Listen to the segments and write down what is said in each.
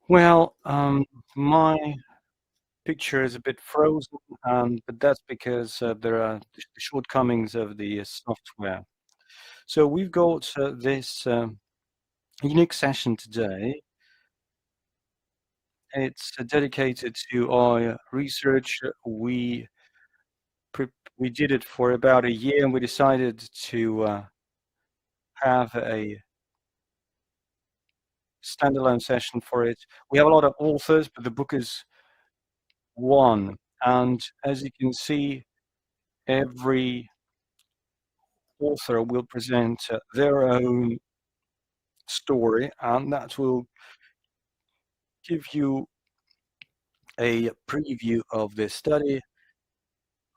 Well, my picture is a bit frozen, but that's because there are the shortcomings of the software. So we've got this unique session today. It's dedicated to our research. We did it for about a year, and we decided to have a standalone session for it. We have a lot of authors, but the book is one. And as you can see, every author will present their own story, and that will give you a preview of this study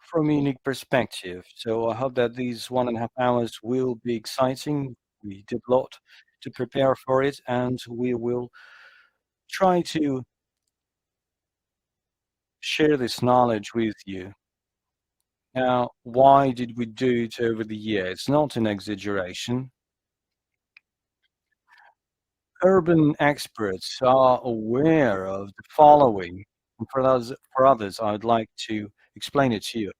from a unique perspective. So I hope that these 1.5 hours will be exciting. We did a lot to prepare for it, and we will try to share this knowledge with you. Now, why did we do it over the year? It's not an exaggeration. Urban experts are aware of the following. And for others, I'd like to explain it to you.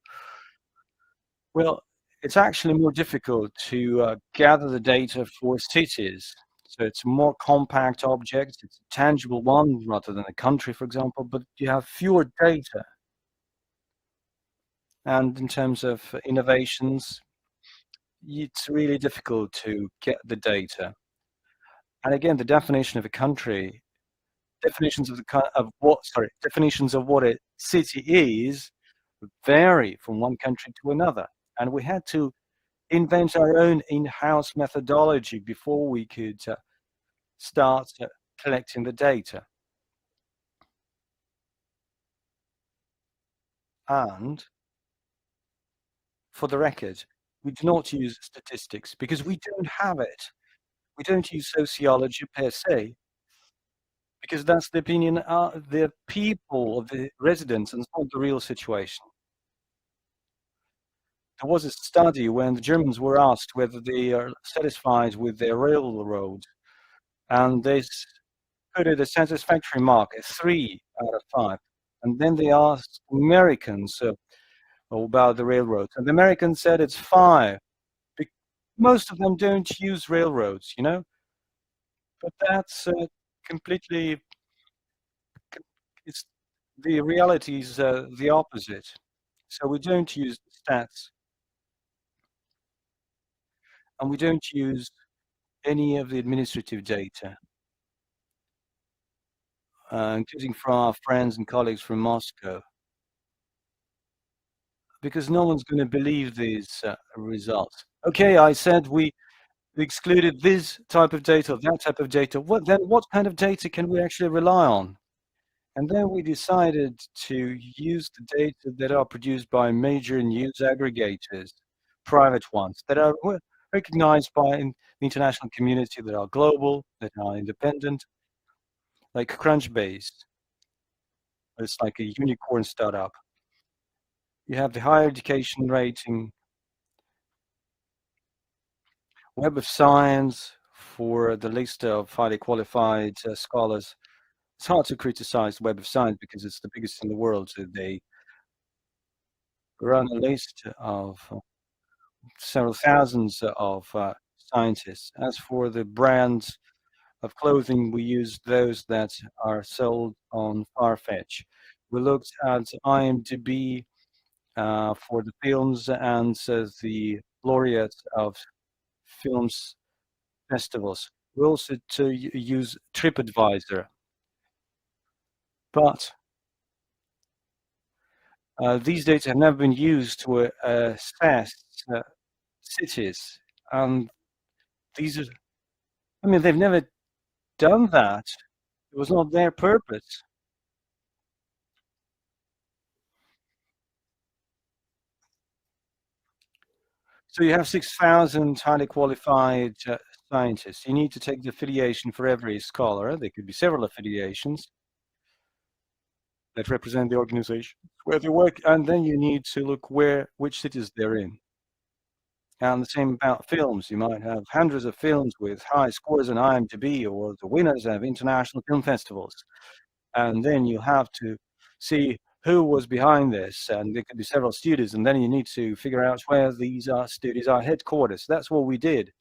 Well, it's actually more difficult to gather the data for cities. So it's a more compact object. It's a tangible one rather than a country, for example, but you have fewer data. And in terms of innovations, it's really difficult to get the data. And again, the definition of a country, definitions of what a city is vary from one country to another. And we had to invent our own in-house methodology before we could start collecting the data. And for the record, we do not use statistics because we don't have it. We don't use sociology per se because that's the opinion of the people, of the residents, and it's not the real situation. There was a study when the Germans were asked whether they are satisfied with their railroad, and they put it a satisfactory mark, a 3 out of 5. And then they asked Americans about the railroads, and the Americans said it's 5. Most of them don't use railroads, you know, but that's completely, it's the reality is the opposite. So we don't use stats, and we don't use any of the administrative data, including from our friends and colleagues from Moscow, because no one's going to believe these results. Okay, I said we excluded this type of data, that type of data. What kind of data can we actually rely on? And then we decided to use the data that are produced by major news aggregators, private ones, that are recognized by the international community, that are global, that are independent, like Crunchbase. It's like a unicorn startup. You have the higher education rating, Web of Science for the list of highly qualified scholars. It's hard to criticize Web of Science because it's the biggest in the world. So they run a list of several thousands of scientists. As for the brands of clothing, we use those that are sold on Farfetch. We looked at IMDb for the films and the laureates of films festivals. We also use TripAdvisor, but these data have never been used to assess cities. And these are, I mean, they've never done that. It was not their purpose. So you have 6,000 highly qualified scientists. You need to take the affiliation for every scholar. There could be several affiliations that represent the organization where they work, and then you need to look which cities they're in. And the same about films. You might have hundreds of films with high scores on IMDb or the winners of international film festivals. And then you have to see who was behind this. And there could be several studios. And then you need to figure out where these studios are headquarters. That's what we did.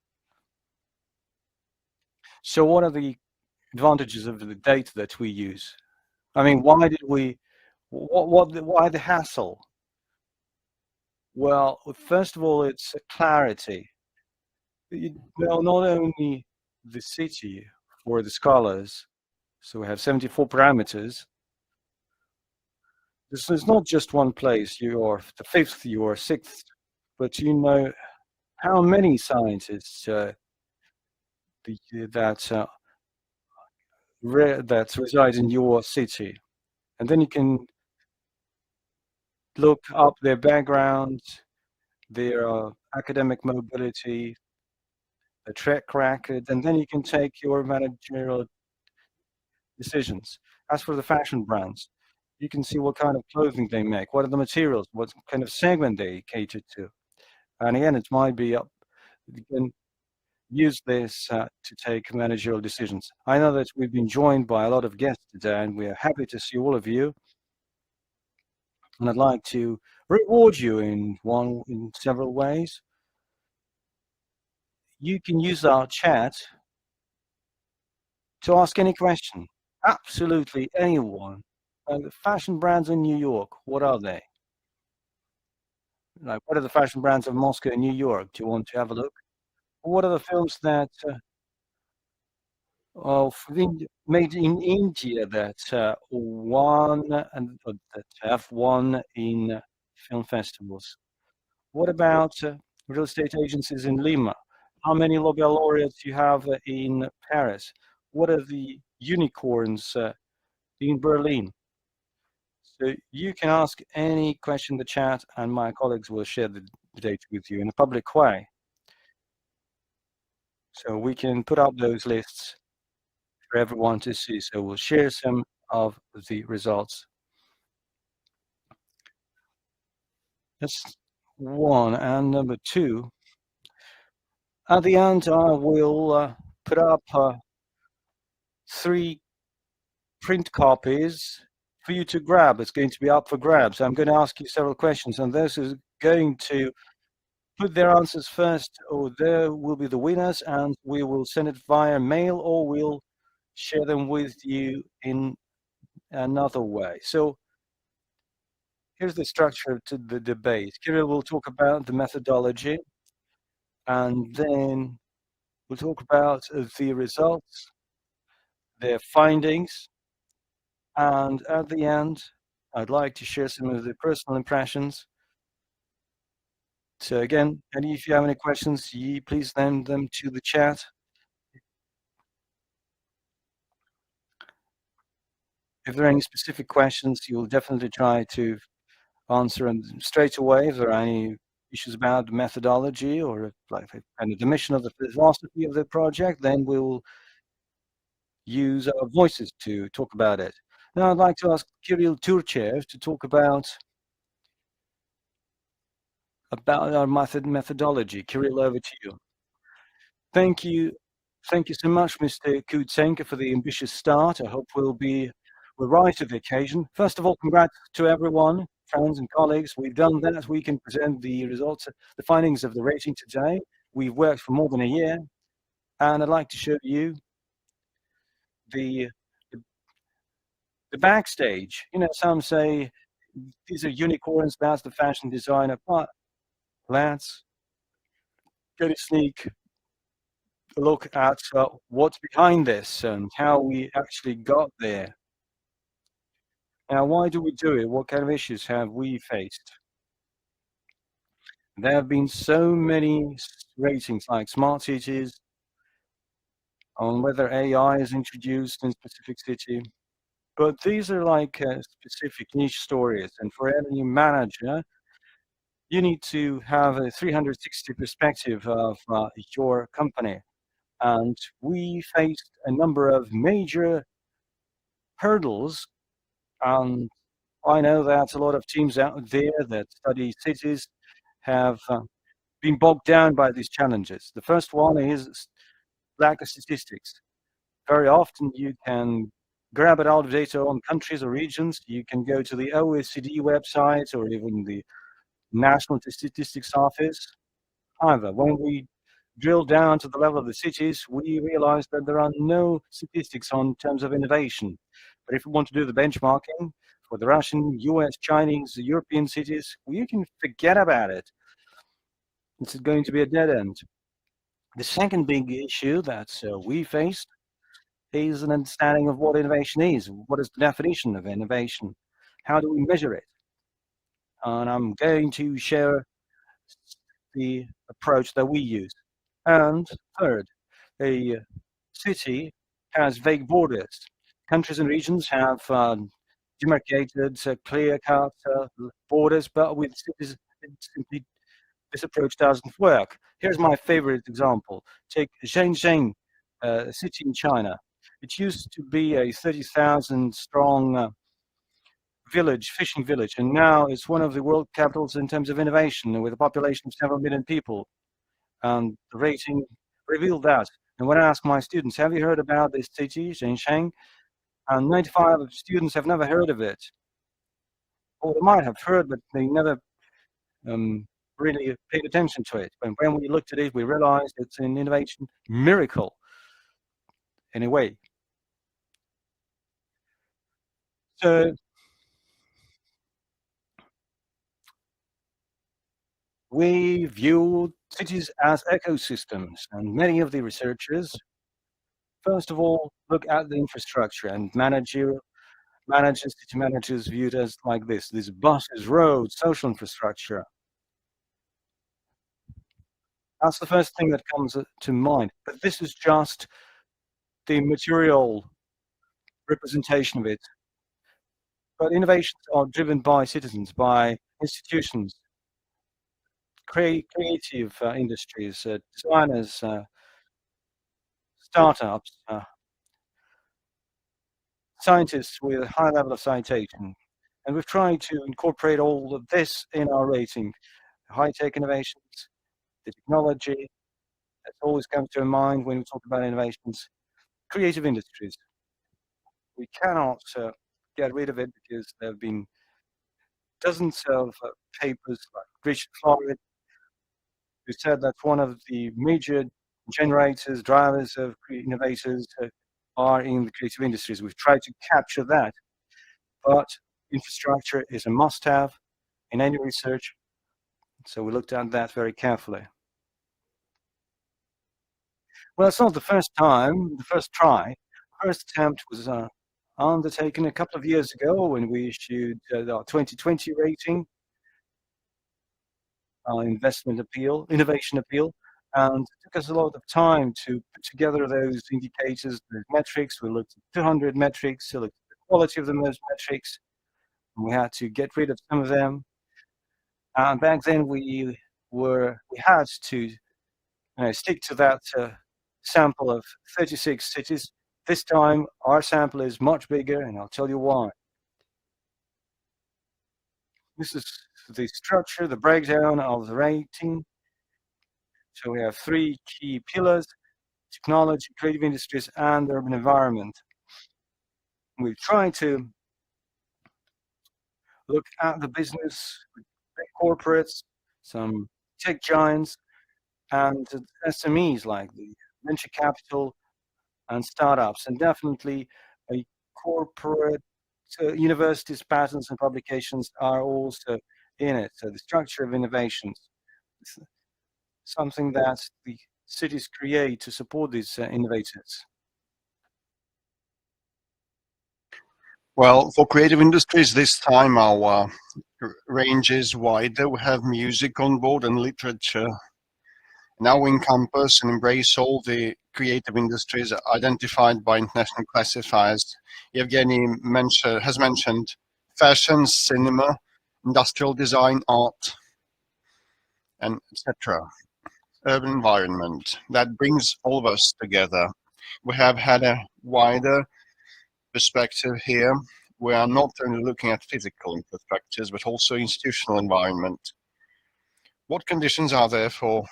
So what are the advantages of the data that we use? I mean, why did we, why the hassle? Well, first of all, it's clarity. Well, not only the city for the scholars, so we have 74 parameters. This is not just one place, you are the fifth, you are sixth, but you know how many scientists that that reside in your city. And then you can look up their background, their academic mobility, the track record, and then you can take your managerial decisions. As for the fashion brands, you can see what kind of clothing they make, what are the materials, what kind of segment they cater to. And again, it might be up, you can use this to take managerial decisions. I know that we've been joined by a lot of guests today, and we are happy to see all of you. And I'd like to reward you in several ways. You can use our chat to ask any question, absolutely anyone. The fashion brands in New York, what are they? Like, what are the fashion brands of Moscow and New York? Do you want to have a look? What are the films that made in India that won and that have won in film festivals? What about real estate agencies in Lima? How many Nobel laureates you have in Paris? What are the unicorns in Berlin? So you can ask any question in the chat, and my colleagues will share the data with you in a public way. So we can put up those lists for everyone to see. So we'll share some of the results. That's one. And number two, at the end, I will put up 3 print copies for you to grab. It's going to be up for grabs. I'm going to ask you several questions, and those who are going to put their answers first, or there will be the winners, and we will send it via mail, or we'll share them with you in another way. So here's the structure to the debate. Kirill will talk about the methodology, and then we'll talk about the results, their findings, and at the end, I'd like to share some of the personal impressions. So again, if you have any questions, please send them to the chat. If there are any specific questions, you'll definitely try to answer them straight away. If there are any issues about the methodology or like kind of the mission of the philosophy of the project, then we'll use our voices to talk about it. Now I'd like to ask Kirill Turchev to talk about our methodology. Kirill, over to you. Thank you. Thank you so much, Mr. Kutsenka, for the ambitious start. I hope we're right at the occasion. First of all, congrats to everyone, friends and colleagues. We've done that. We can present the results, the findings of the rating today. We've worked for more than a year, and I'd like to show you the backstage. You know, some say these are unicorns, that's the fashion designer, but let's get a sneak look at what's behind this and how we actually got there. Now, why do we do it? What kind of issues have we faced? There have been so many ratings like smart cities, on whether AI is introduced in specific city. But these are like specific niche stories. And for any manager, you need to have a 360 perspective of your company. And we faced a number of major hurdles. And I know that a lot of teams out there that study cities have been bogged down by these challenges. The first one is lack of statistics. Very often you can grab it out of data on countries or regions. You can go to the OECD website or even the National Statistics Office. However, when we drill down to the level of the cities, we realize that there are no statistics on terms of innovation. But if we want to do the benchmarking for the Russian, US, Chinese, European cities, you can forget about it. It's going to be a dead end. The second big issue that we faced is an understanding of what innovation is. What is the definition of innovation? How do we measure it? And I'm going to share the approach that we use. And third, a city has vague borders. Countries and regions have demarcated, clear-cut borders, but with cities, simply this approach doesn't work. Here's my favorite example. Take Shenzhen, a city in China. It used to be a 30,000 strong fishing village, and now it's one of the world capitals in terms of innovation, with a population of several million people. And the rating revealed that. And when I ask my students, have you heard about this city, Shenzhen? And 95 students have never heard of it. Or they might have heard, but they never really paid attention to it. And when we looked at it, we realized it's an innovation miracle in a way. So we view cities as ecosystems, and many of the researchers, first of all, look at the infrastructure, and city managers view it as like this: these buses, roads, social infrastructure. That's the first thing that comes to mind. But this is just the material representation of it. But innovations are driven by citizens, by institutions, creative industries, designers, startups, scientists with a high level of citation. And we've tried to incorporate all of this in our rating. High-tech innovations, the technology, that always comes to mind when we talk about innovations. Creative industries. We cannot get rid of it because there have been dozens of papers like Richard Florida, who said that one of the major drivers of innovators are in the creative industries. We've tried to capture that, but infrastructure is a must-have in any research, so we looked at that very carefully. Well, it's not the first time, the first try. The first attempt was undertaken a couple of years ago when we issued our 2020 rating, our innovation appeal, and it took us a lot of time to put together those indicators, those metrics. We looked at 200 metrics, looked at the quality of those metrics, and we had to get rid of some of them. And back then we had to stick to that sample of 36 cities. This time our sample is much bigger, and I'll tell you why. This is the structure, the breakdown of the rating. So we have three key pillars: technology, creative industries, and urban environment. We've tried to look at the business, big corporates, some tech giants, and SMEs like the venture capital and startups, and definitely a corporate universities, patents, and publications are also in it. So the structure of innovations, something that the cities create to support these innovators. Well, for creative industries, this time our range is wider. We have music on board and literature. Now we encompass and embrace all the creative industries identified by international classifiers. Evgeny has mentioned fashion, cinema, industrial design, art, and etc. Urban environment. That brings all of us together. We have had a wider perspective here. We are not only looking at physical infrastructures, but also institutional environment. what conditions are there for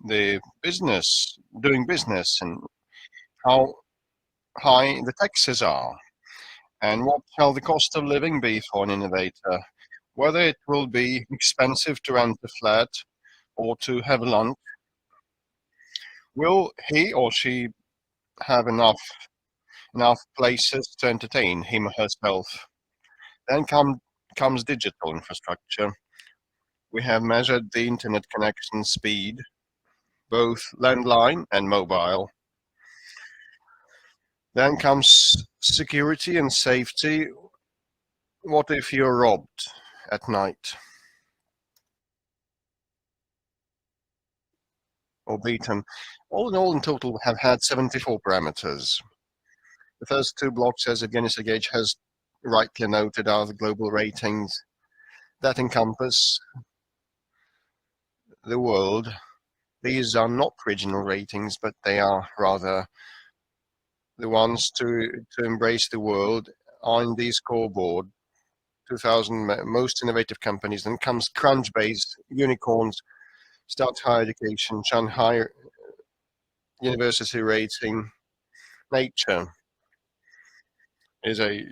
the doing business, and how high the taxes are, and what shall the cost of living be for an innovator, whether it will be expensive to rent a flat or to have lunch, will he or she have enough places to entertain him or herself. Then comes digital infrastructure. We have measured the internet connection speed, both landline and mobile. Then comes security and safety. What if you're robbed at night or beaten? All in all, in total, we have had 74 parameters. The first two blocks, as Evgeny Sergeyevich has rightly noted, are the global ratings that encompass the world. These are not regional ratings, but they are rather the ones to embrace the world on the scoreboard. 2000 most innovative companies. Then comes Crunchbase, unicorns, Start Higher Education, Shanghai University rating. Nature is a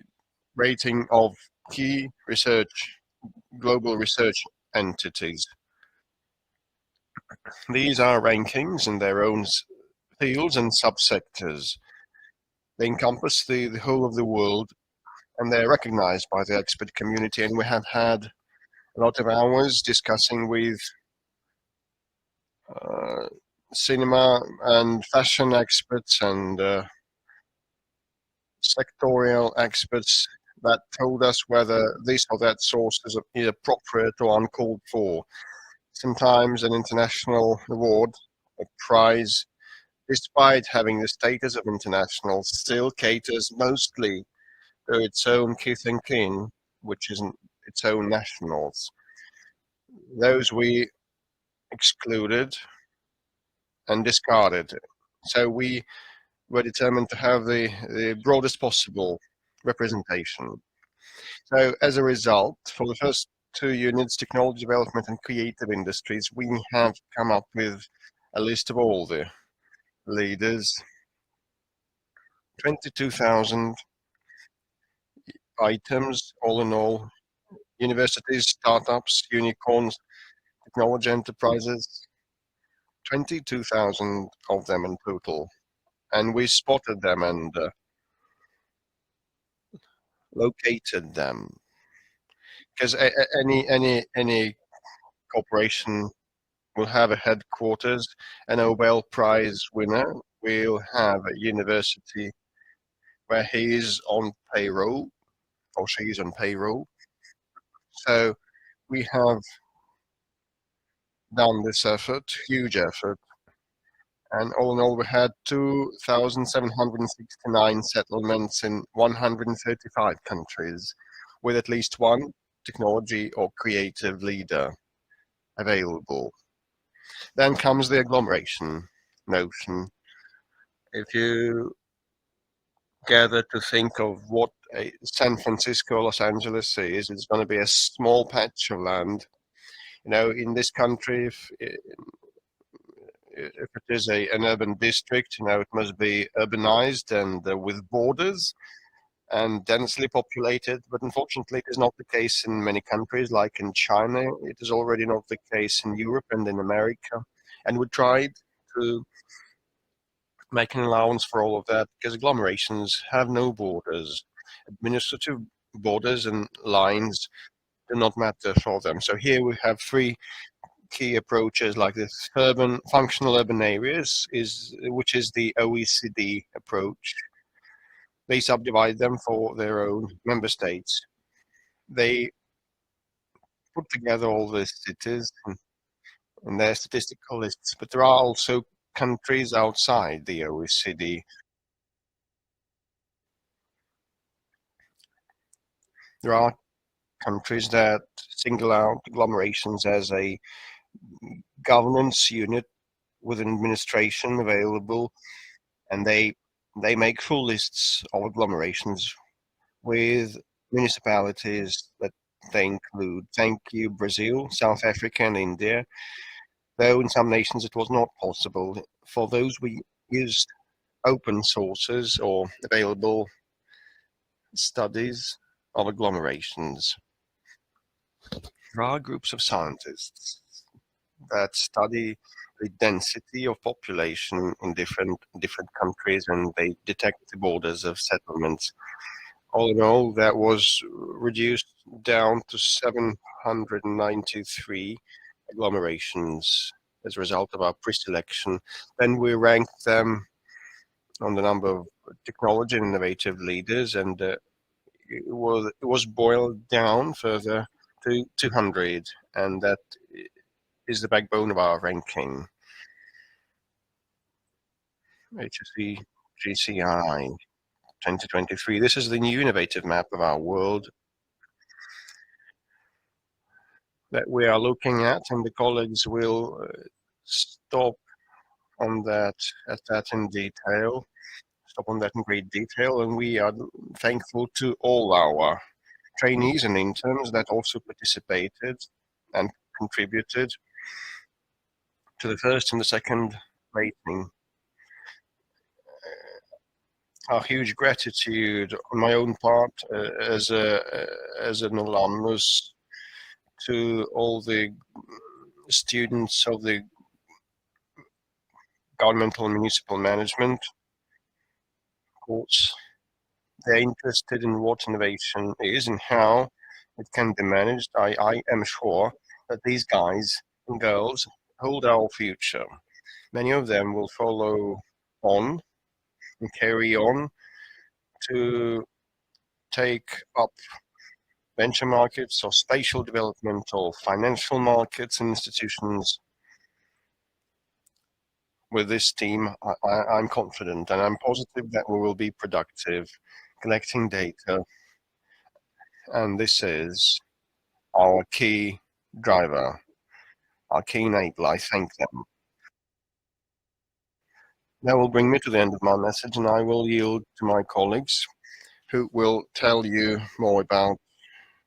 rating of key global research entities. These are rankings in their own fields and subsectors. They encompass the whole of the world, and they're recognized by the expert community. And we have had a lot of hours discussing with cinema and fashion experts and sectorial experts that told us whether this or that source is appropriate or uncalled for. Sometimes an international award or prize, despite having the status of international, still caters mostly to its own kith and kin, which isn't its own nationals. Those we excluded and discarded. So we were determined to have the broadest possible representation. So as a result, for the first two units, technology development and creative industries, we have come up with a list of all the leaders, 22,000 items, all in all, universities, startups, unicorns, technology enterprises, 22,000 of them in total. And we spotted them and located them. Because any corporation will have a headquarters, a Nobel Prize winner will have a university where he is on payroll or she is on payroll. So we have done this effort, huge effort, and all in all we had 2,769 settlements in 135 countries with at least one technology or creative leader available. Then comes the agglomeration notion. If you gather to think of what San Francisco, Los Angeles is, it's going to be a small patch of land. You know, in this country, if it is an urban district, you know, it must be urbanized and with borders and densely populated. But unfortunately, it is not the case in many countries, like in China. It is already not the case in Europe and in America. And we tried to make an allowance for all of that because agglomerations have no borders. Administrative borders and lines do not matter for them. So here we have three key approaches, like this functional urban areas, which is the OECD approach. They subdivide them for their own member states. They put together all the cities and their statistical lists, but there are also countries outside the OECD. There are countries that single out agglomerations as a governance unit with an administration available, and they make full lists of agglomerations with municipalities that They include, thank you, Brazil, South Africa, and India, though in some nations it was not possible. For those, we used open sources or available studies of agglomerations. There are groups of scientists that study the density of population in different countries, and they detect the borders of settlements. All in all, that was reduced down to 793 agglomerations as a result of our pre-selection. Then we ranked them on the number of technology and innovative leaders, and it was boiled down further to 200, and that is the backbone of our ranking. HSE GCII 2023. This is the new innovative map of our world that we are looking at, and the colleagues will stop on that in detail, stop on that in great detail, and we are thankful to all our trainees and interns that also participated and contributed to the first and the second rating. Our huge gratitude on my own part as an alumnus to all the students of the governmental and municipal management course. They're interested in what innovation is and how it can be managed. I am sure that these guys and girls hold our future. Many of them will follow on and carry on to take up venture markets or spatial development or financial markets and institutions. With this team, I'm confident and I'm positive that we will be productive, collecting data, and this is our key driver, our key enabler. I thank them. That will bring me to the end of my message, and I will yield to my colleagues who will tell you more about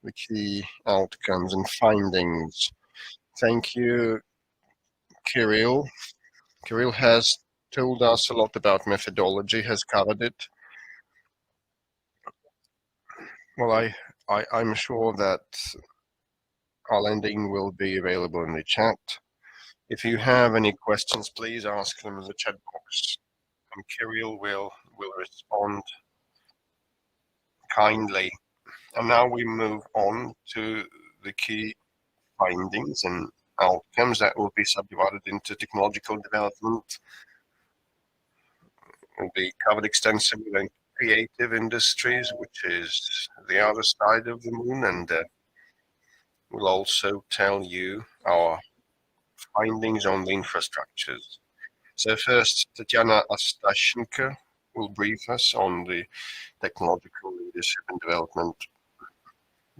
the key outcomes and findings. Thank you, Kirill. Kirill has told us a lot about methodology, has covered it. Well, I'm sure that our landing will be available in the chat. If you have any questions, please ask them in the chat box, and Kirill will respond kindly. And now we move on to the key findings and outcomes that will be subdivided into technological development, will be covered extensively in creative industries, which is the other side of the moon, and we'll also tell you our findings on the infrastructures. So first, Tatiana Astashchenko will brief us on the technological leadership and development.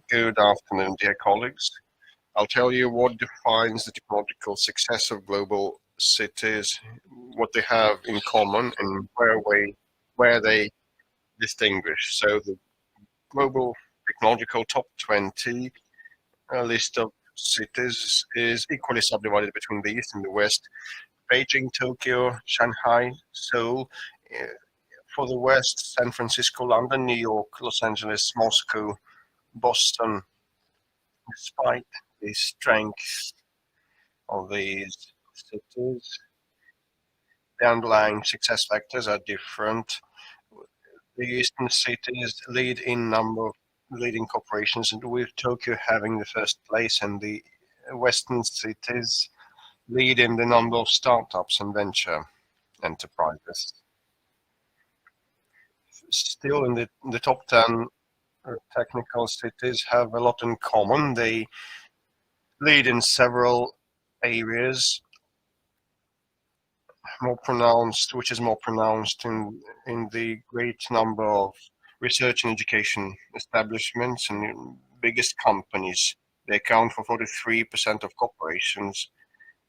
Good afternoon, dear colleagues. I'll tell you what defines the technological success of global cities, what they have in common, and where they distinguish. So the global technological top 20 list of cities is equally subdivided between the east and the west. Beijing, Tokyo, Shanghai, Seoul. For the west, San Francisco, London, New York, Los Angeles, Moscow, Boston. Despite the strength of these cities, the underlying success factors are different. The eastern cities lead in number of leading corporations, and with Tokyo having the first place, and the western cities lead in the number of startups and venture enterprises. Still, in the top 10, technical cities have a lot in common. They lead in several areas, which is more pronounced in the great number of research and education establishments and biggest companies. They account for 43% of corporations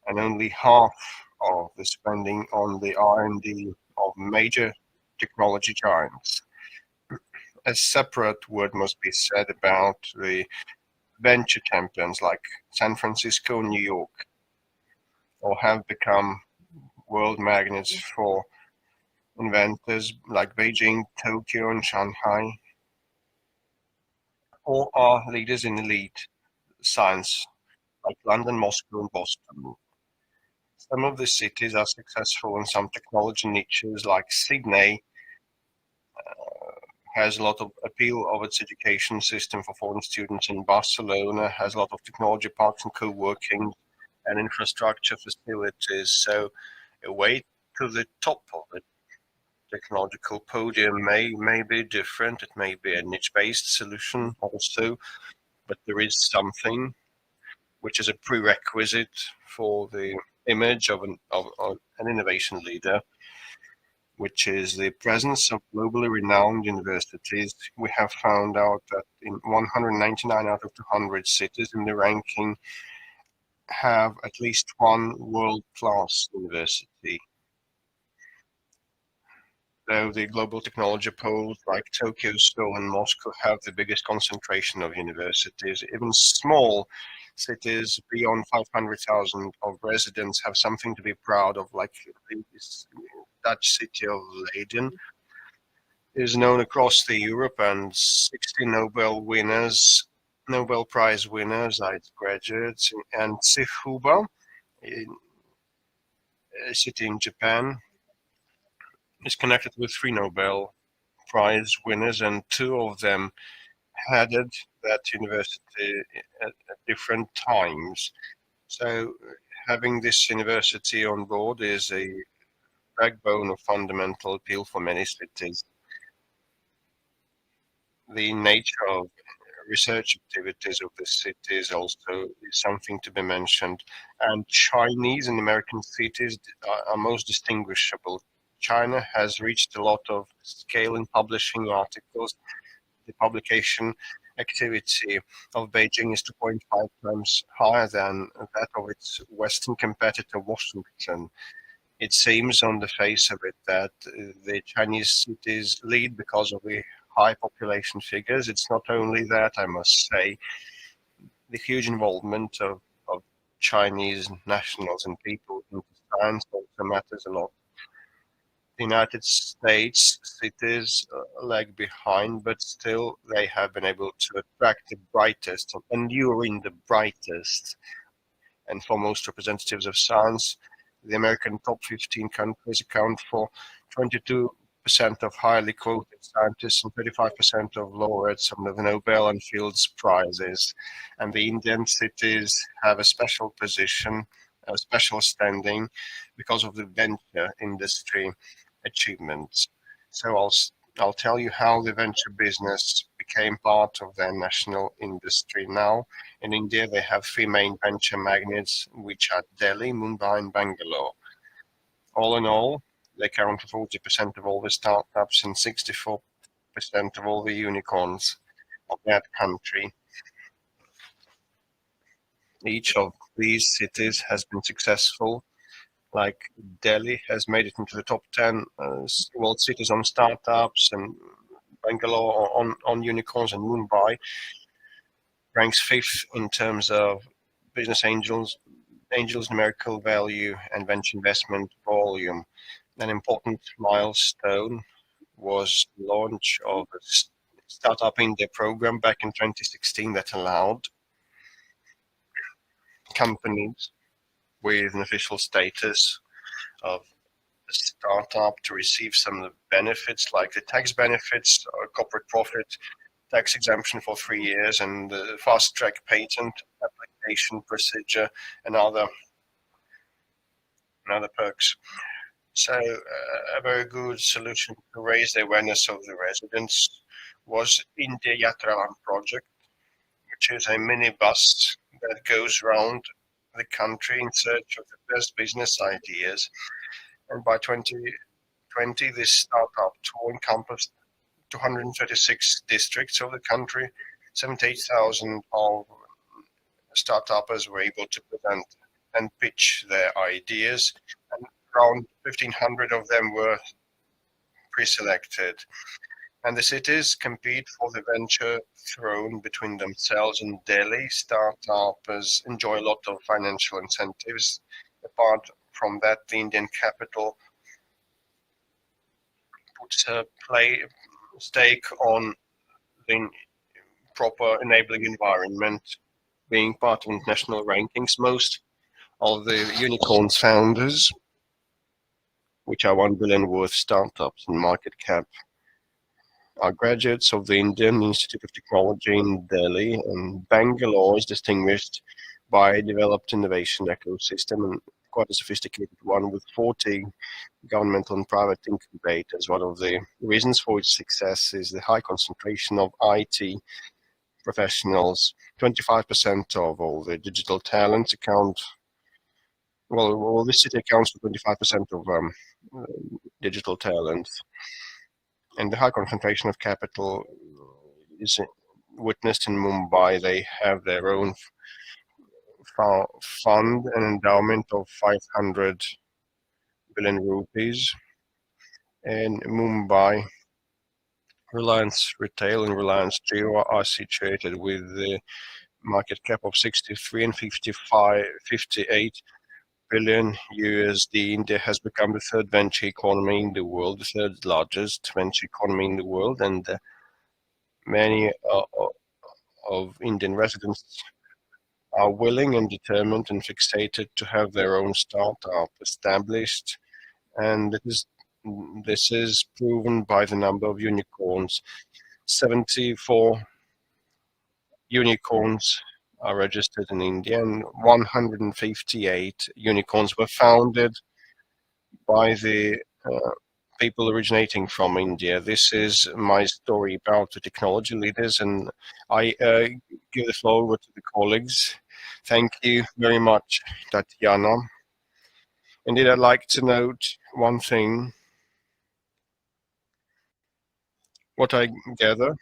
and only half of the spending on the R&D of major technology giants. A separate word must be said about the venture champions like San Francisco and New York, or have become world magnets for inventors like Beijing, Tokyo, and Shanghai, or are leaders in elite science like London, Moscow, and Boston. Some of these cities are successful in some technology niches, like Sydney has a lot of appeal of its education system for foreign students, and Barcelona has a lot of technology parks and co-working and infrastructure facilities. So a way to the top of the technological podium may be different. It may be a niche-based solution also, but there is something which is a prerequisite for the image of an innovation leader, which is the presence of globally renowned universities. We have found out that in 199 out of 200 cities in the ranking have at least one world-class university. Though the global technology poles like Tokyo, Seoul, and Moscow have the biggest concentration of universities, even small cities beyond 500,000 of residents have something to be proud of, like the Dutch city of Leiden is known across the Europe, and 60 Nobel Prize winners are its graduates, and Tsukuba, a city in Japan, is connected with 3 Nobel Prize winners, and 2 of them headed that university at different times. So having this university on board is a backbone of fundamental appeal for many cities. The nature of research activities of the cities also is something to be mentioned, and Chinese and American cities are most distinguishable. China has reached a lot of scale in publishing articles. The publication activity of Beijing is 2.5 times higher than that of its Western competitor, Washington. It seems on the face of it that the Chinese cities lead because of the high population figures. It's not only that, I must say, the huge involvement of Chinese nationals and people in science also matters a lot. The United States cities lag behind, but still they have been able to attract the brightest and lure in the brightest and foremost representatives of science. The American top 15 countries account for 22% of highly quoted scientists and 35% of laureates of the Nobel and Fields Prizes. And the Indian cities have a special position, a special standing because of the venture industry achievements. So I'll tell you how the venture business became part of their national industry now. In India, they have 3 main venture magnets, which are Delhi, Mumbai, and Bangalore. All in all, they account for 40% of all the startups and 64% of all the unicorns of that country. Each of these cities has been successful. Like Delhi has made it into the top 10 world cities on startups, and Bangalore on unicorns, and Mumbai ranks 5th in terms of business angels numerical value and venture investment volume. An important milestone was the launch of a Startup India program back in 2016 that allowed companies with an official status of a startup to receive some of the benefits, like the tax benefits, corporate profit, tax exemption for 3 years, and the fast track patent application procedure, and other perks. So a very good solution to raise the awareness of the residents was India Yatravan project, which is a minibus that goes around the country in search of the best business ideas. And by 2020, this startup tour encompassed 236 districts of the country. 78,000 of startups were able to present and pitch their ideas, and around 1,500 of them were pre-selected. And the cities compete for the venture throne between themselves, and Delhi startups enjoy a lot of financial incentives. Apart from that, the Indian capital puts a stake on the proper enabling environment, being part of international rankings. Most of the unicorns founders, which are 1 billion worth startups in market cap, are graduates of the Indian Institute of Technology in Delhi, and Bangalore is distinguished by a developed innovation ecosystem and quite a sophisticated one with 40 governmental and private incubators. One of the reasons for its success is the high concentration of IT professionals. 25% of all the digital talents this city accounts for 25% of digital talents. And the high concentration of capital is witnessed in Mumbai. They have their own fund, an endowment of 500 billion rupees. In Mumbai, Reliance Retail and Reliance Jio are situated with the market cap of 63 and 58 billion USD. India has become the third venture economy in the world, the third largest venture economy in the world, and many of Indian residents are willing and determined and fixated to have their own startup established, and this is proven by the number of unicorns. 74 unicorns are registered in India, and 158 unicorns were founded by the people originating from India. This is my story about the technology leaders, and I give the floor over to the colleagues. Thank you very much, Tatiana. Indeed, I'd like to note one thing. What I gather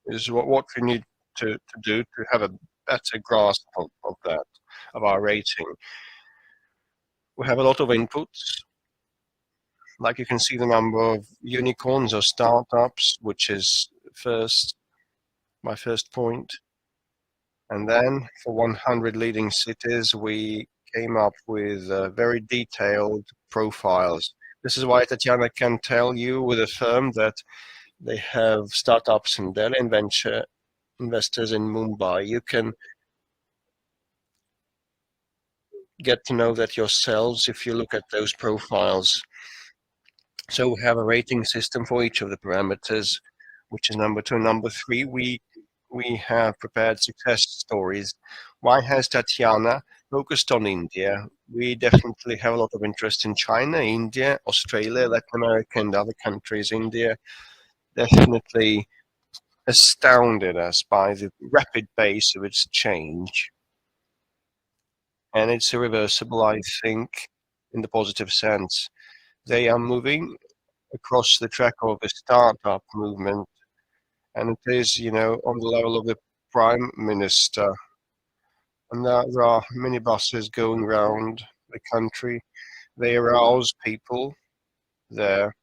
is what we need to do to have a better grasp of that, of our rating. We have a lot of inputs. Like you can see the number of unicorns or startups, which is my first point. And then for 100 leading cities, we came up with very detailed profiles. This is why Tatiana can tell you with a firm that they have startups in Delhi and venture investors in Mumbai. You can get to know that yourselves if you look at those profiles. So we have a rating system for each of the parameters, which is number 2. Number 3, we have prepared success stories. Why has Tatiana focused on India? We definitely have a lot of interest in China, India, Australia, Latin America, and other countries. India definitely astounded us by the rapid pace of its change. And it's irreversible, I think, in the positive sense. They are moving across the track of a startup movement, and it is, on the level of the Prime Minister. And there are many buses going around the country. They arouse people there,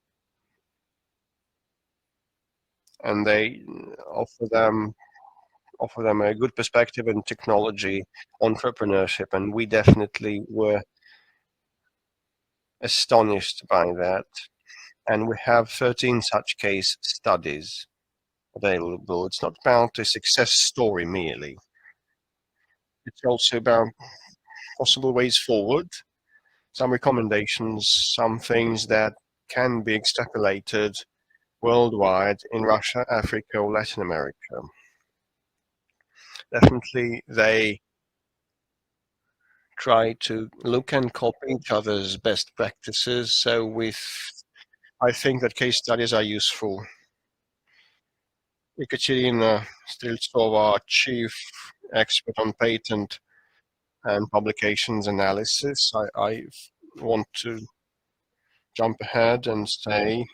and they offer them a good perspective in technology, entrepreneurship, and we definitely were astonished by that. And we have 13 such case studies available. It's not about a success story merely. It's also about possible ways forward, some recommendations, some things that can be extrapolated worldwide in Russia, Africa, or Latin America. Definitely, they try to look and copy each other's best practices. So I think that case studies are useful. Ekaterina Streltsova, chief expert on patent and publications analysis. I want to jump ahead and say,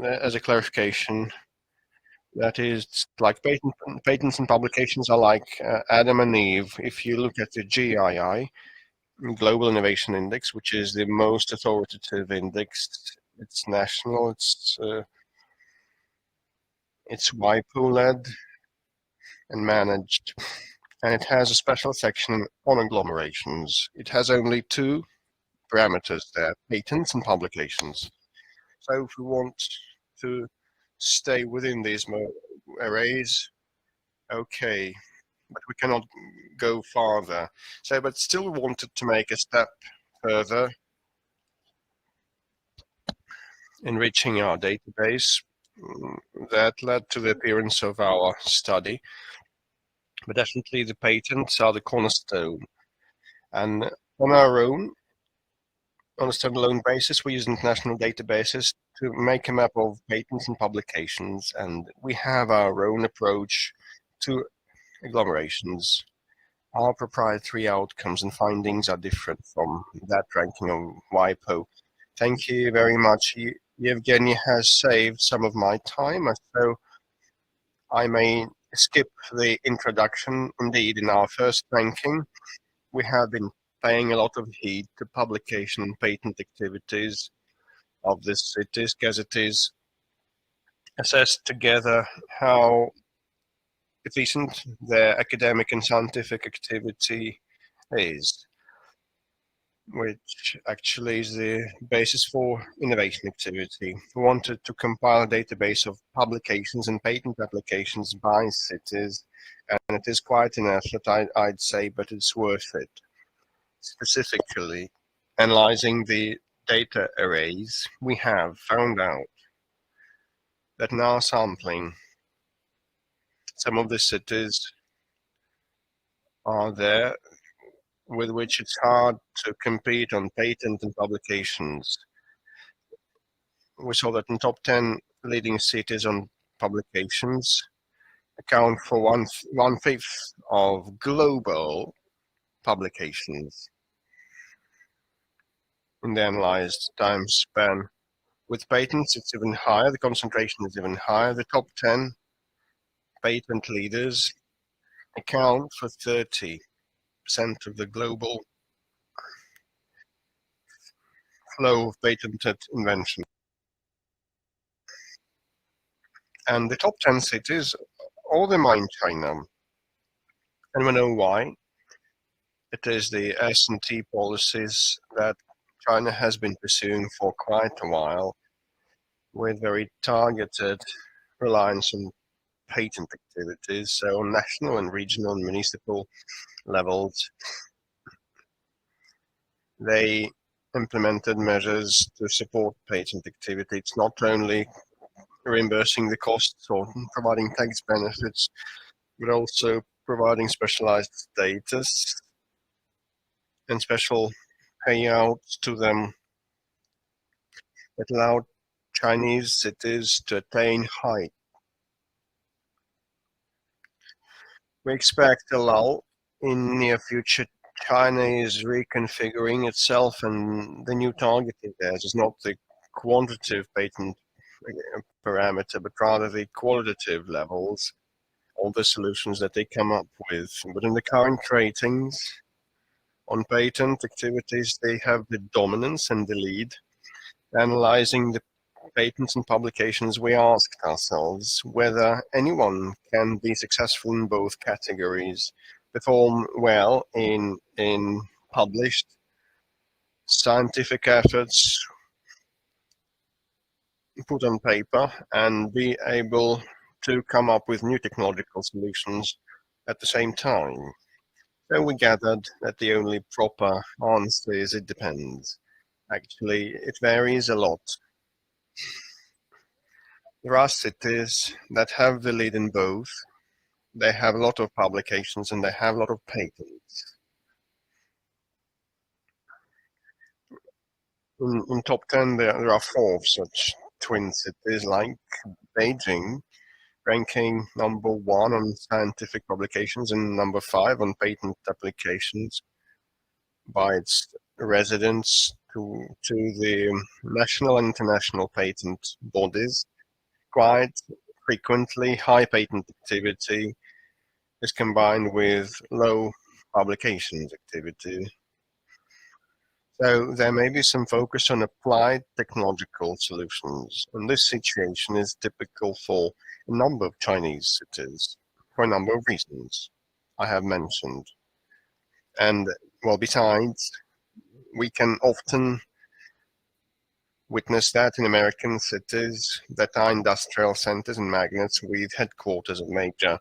as a clarification, that is like patents and publications are like Adam and Eve. If you look at the GII, Global Innovation Index, which is the most authoritative index. It's national, it's WIPO-led and managed, and it has a special section on agglomerations. It has only two parameters there, patents and publications. So if we want to stay within these arrays, okay, but we cannot go farther. So, but still wanted to make a step further, enriching our database. That led to the appearance of our study. But definitely the patents are the cornerstone. And on our own, on a standalone basis, we use international databases to make a map of patents and publications. And we have our own approach to agglomerations. Our proprietary outcomes and findings are different from that ranking of WIPO. Thank you very much. Yevgeny has saved some of my time, so I may skip the introduction. Indeed, in our first ranking, we have been paying a lot of heed to publication and patent activities of the cities, gazettes, assessed together how efficient their academic and scientific activity is, which actually is the basis for innovation activity. We wanted to compile a database of publications and patent applications by cities, and it is quite an effort, I'd say, but it's worth it. Specifically, analyzing the data arrays, we have found out that in our sampling, some of the cities are there with which it's hard to compete on patent and publications. We saw that in top 10 leading cities on publications account for one-fifth of global publications in the analyzed time span. With patents, it's even higher. The concentration is even higher. The top 10 patent leaders account for 30% of the global flow of patented invention. And the top 10 cities, all them are in China. And we know why. It is the S&T policies that China has been pursuing for quite a while, with very targeted reliance on patent activities. So on national and regional and municipal levels, they implemented measures to support patent activity. It's not only reimbursing the costs or providing tax benefits, but also providing specialized status and special payouts to them that allowed Chinese cities to attain height. We expect a lull in near future. China is reconfiguring itself, and the new target it has is not the quantitative patent parameter, but rather the qualitative levels, all the solutions that they come up with. But in the current ratings on patent activities, they have the dominance and the lead. Analyzing the patents and publications, we asked ourselves whether anyone can be successful in both categories, perform well in published scientific efforts put on paper, and be able to come up with new technological solutions at the same time. So we gathered that the only proper answer is it depends. Actually, it varies a lot. There are cities that have the lead in both. They have a lot of publications and they have a lot of patents. In top 10, there are 4 such twin cities, like Beijing, ranking number 1 on scientific publications and number 5 on patent applications by its residents to the national and international patent bodies. Quite frequently, high patent activity is combined with low publications activity. So there may be some focus on applied technological solutions, and this situation is typical for a number of Chinese cities for a number of reasons I have mentioned. And well, besides, we can often witness that in American cities that are industrial centers and magnets with headquarters of major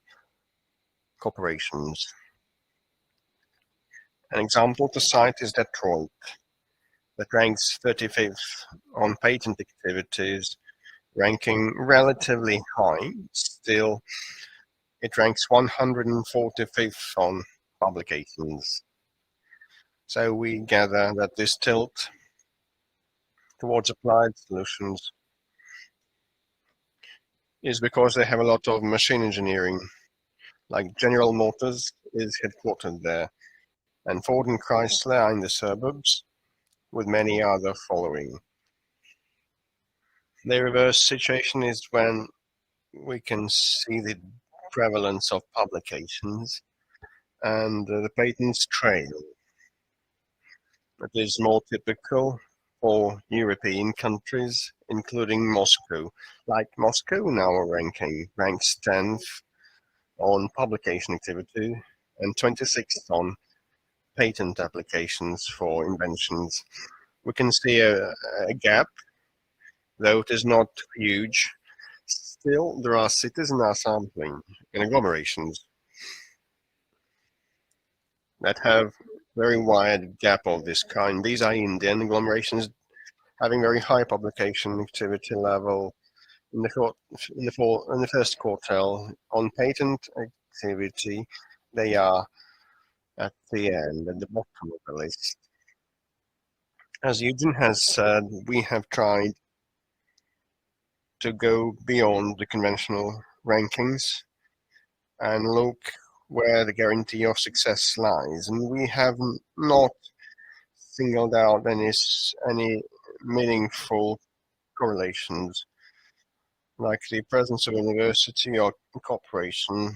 corporations. An example to cite is Detroit, that ranks 35th on patent activities, ranking relatively high. Still, it ranks 145th on publications. So we gather that this tilt towards applied solutions is because they have a lot of machine engineering, like General Motors is headquartered there, and Ford and Chrysler are in the suburbs, with many other following. The reverse situation is when we can see the prevalence of publications and the patents trail. It is more typical for European countries, including Moscow. Like Moscow in our ranking ranks 10th on publication activity and 26th on patent applications for inventions. We can see a gap, though it is not huge. Still, there are cities in our sampling and agglomerations that have very wide gap of this kind. These are Indian agglomerations having very high publication activity level in the first quartile. On patent activity, they are at the end, at the bottom of the list. As Eugene has said, we have tried to go beyond the conventional rankings and look where the guarantee of success lies. And we have not singled out any meaningful correlations, like the presence of university or corporation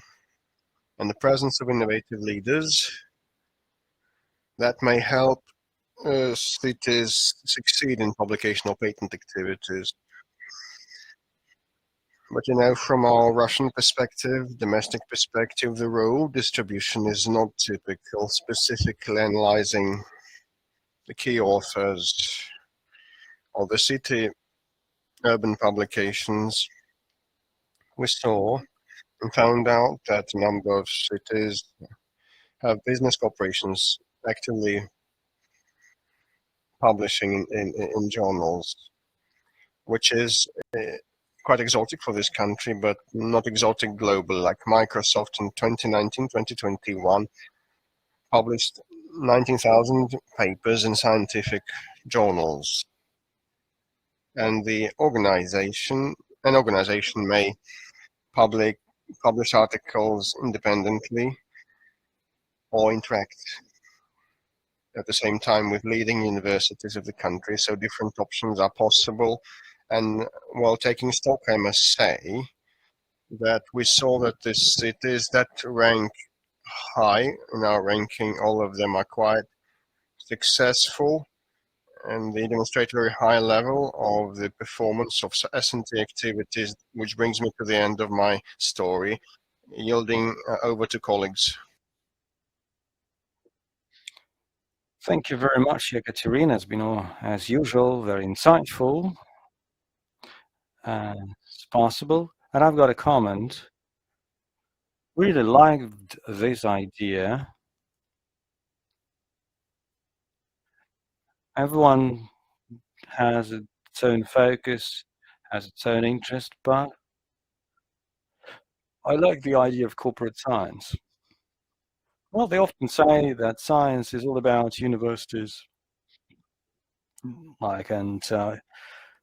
and the presence of innovative leaders that may help cities succeed in publication or patent activities. But from our Russian perspective, domestic perspective, the role distribution is not typical, specifically analyzing the key authors of the city urban publications. We saw and found out that a number of cities have business corporations actively publishing in journals, which is quite exotic for this country, but not exotic global. Like Microsoft in 2019-2021 published 19,000 papers in scientific journals. And an organization may publish articles independently or interact at the same time with leading universities of the country. So different options are possible. And while taking stock, I must say that we saw that the cities that rank high in our ranking, all of them are quite successful, and they demonstrate a very high level of the performance of S&T activities, which brings me to the end of my story, yielding over to colleagues. Thank you very much, Ekaterina. It's been, as usual, very insightful as possible. And I've got a comment. Really liked this idea. Everyone has its own focus, has its own interest, but I like the idea of corporate science. Well, they often say that science is all about universities, and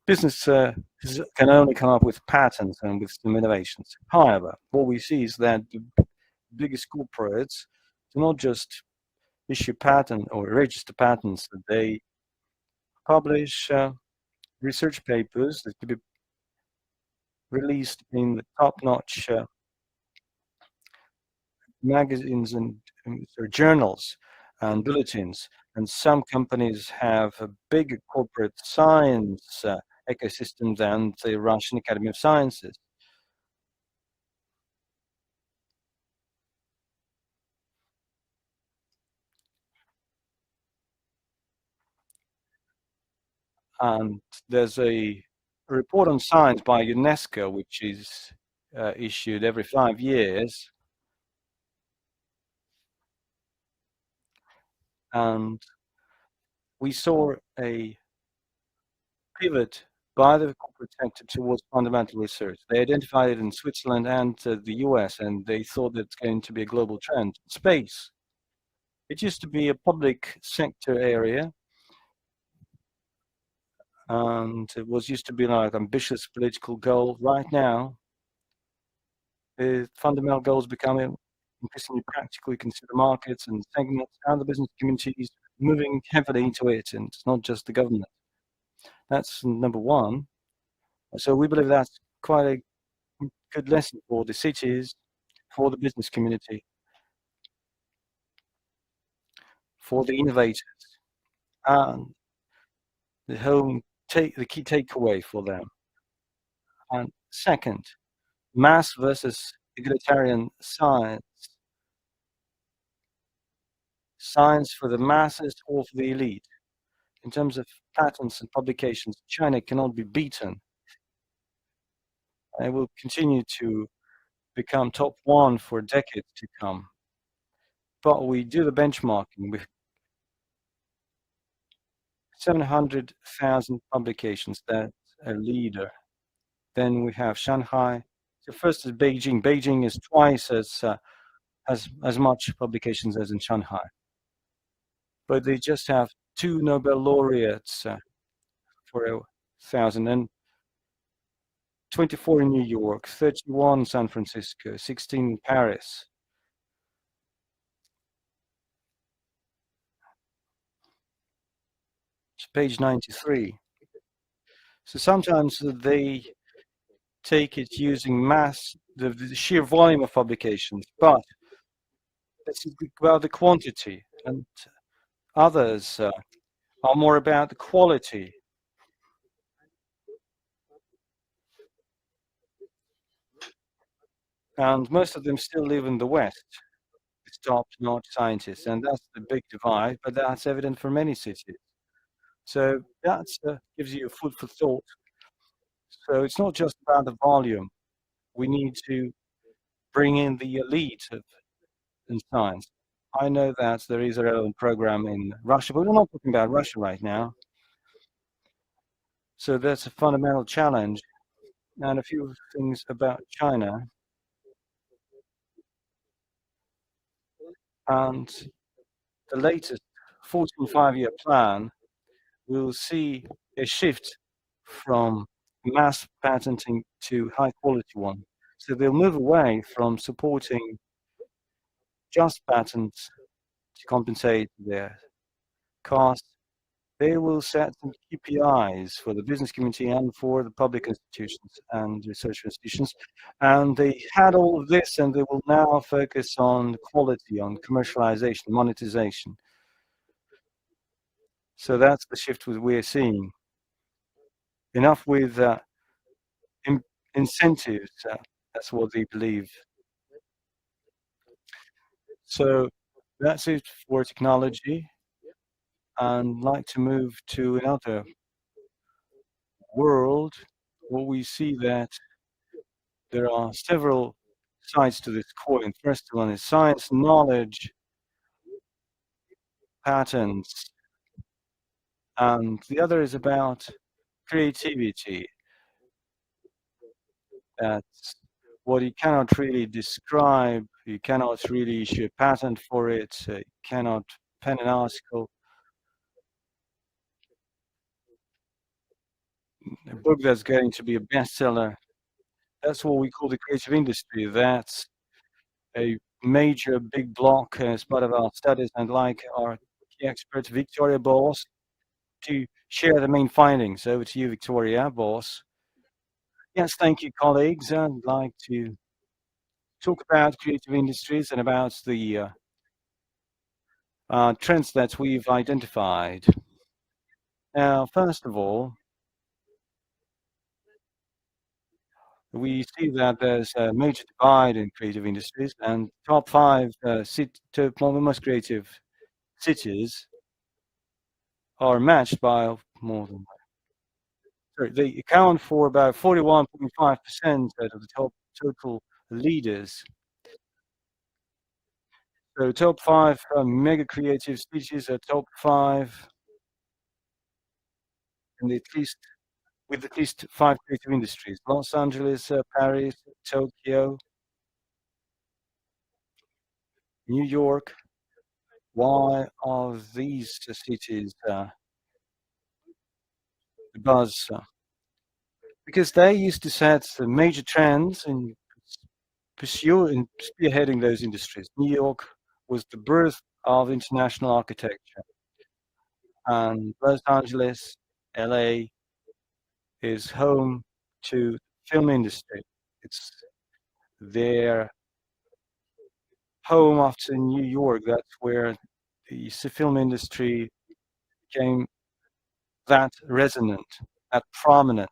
business can only come up with patents and with some innovations. However, what we see is that the biggest corporates do not just issue patent or register patents, that they publish research papers that could be released in the top-notch magazines and journals and bulletins. And some companies have a bigger corporate science ecosystem than the Russian Academy of Sciences. And there's a report on science by UNESCO, which is issued every 5 years. And we saw a pivot by the corporate sector towards fundamental research. They identified it in Switzerland and the US, and they thought it's going to be a global trend. Space. It used to be a public sector area, and it was used to be like ambitious political goal. Right now, the fundamental goals becoming increasingly practical. You consider markets and segments, and the business community is moving heavily into it, and it's not just the government. That's number one. So we believe that's quite a good lesson for the cities, for the business community, for the innovators, and the key takeaway for them. And second, mass versus egalitarian science. Science for the masses or for the elite. In terms of patents and publications, China cannot be beaten. It will continue to become top one for decades to come. But we do the benchmarking with 700,000 publications. That's a leader. Then we have Shanghai. So first is Beijing. Beijing is twice as much publications as in Shanghai. But they just have 2 Nobel laureates for 1,000, and 24 in New York, 31 in San Francisco, 16 in Paris. It's page 93. So sometimes they take it using the sheer volume of publications, but this is about the quantity, and others are more about the quality. And most of them still live in the West, it's top-notch scientists, and that's the big divide, but that's evident for many cities. So that gives you food for thought. So it's not just about the volume. We need to bring in the elite in science. I know that there is a relevant program in Russia, but we're not talking about Russia right now. So that's a fundamental challenge. And a few things about China. And the latest 14 5-year plan will see a shift from mass patenting to high quality one. So they'll move away from supporting just patents to compensate their costs. They will set some KPIs for the business community and for the public institutions and research institutions. And they had all of this, and they will now focus on quality, on commercialization, monetization. So that's the shift we're seeing. Enough with incentives, that's what they believe. So that's it for technology. And I'd like to move to another world where we see that there are several sides to this coin. First one is science, knowledge, patents, and the other is about creativity. That's what you cannot really describe. You cannot really issue a patent for it. You cannot pen an article, a book that's going to be a bestseller. That's what we call the creative industry. That's a major big block as part of our studies, and like our key expert Victoria Boss to share the main findings. Over to you, Victoria Boss. Yes, thank you, colleagues. I'd like to talk about creative industries and about the trends that we've identified. Now, first of all, we see that there's a major divide in creative industries, and top five most creative cities are matched by more than, sorry, they account for about 41.5% of the top total leaders. So top five mega creative cities are top five, and with at least five creative industries: Los Angeles, Paris, Tokyo, New York. Why are these cities the buzz? Because they used to set the major trends in spearheading those industries. New York was the birth of international architecture, and Los Angeles, LA, is home to the film industry. It's their home after New York. That's where the film industry became that resonant, that prominent.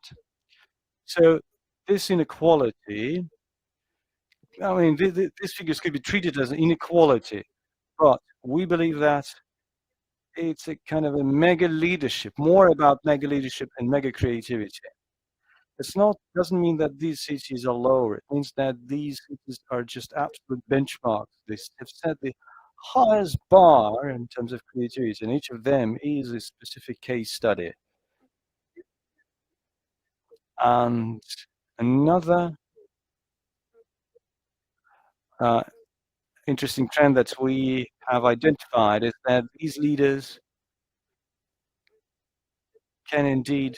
So this inequality, I mean, these figures could be treated as inequality, but we believe that it's a kind of a mega leadership, more about mega leadership and mega creativity. It's not, doesn't mean that these cities are lower. It means that these cities are just absolute benchmarks. They have set the highest bar in terms of creativity, and each of them is a specific case study. And another interesting trend that we have identified is that these leaders can indeed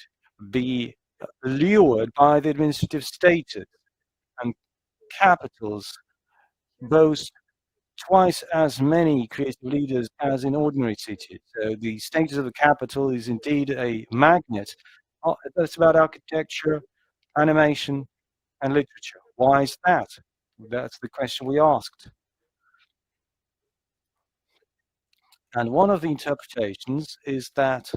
be lured by the administrative status, and capitals boast twice as many creative leaders as in ordinary cities. So the status of the capital is indeed a magnet. That's about architecture, animation, and literature. Why is that? That's the question we asked. And one of the interpretations is that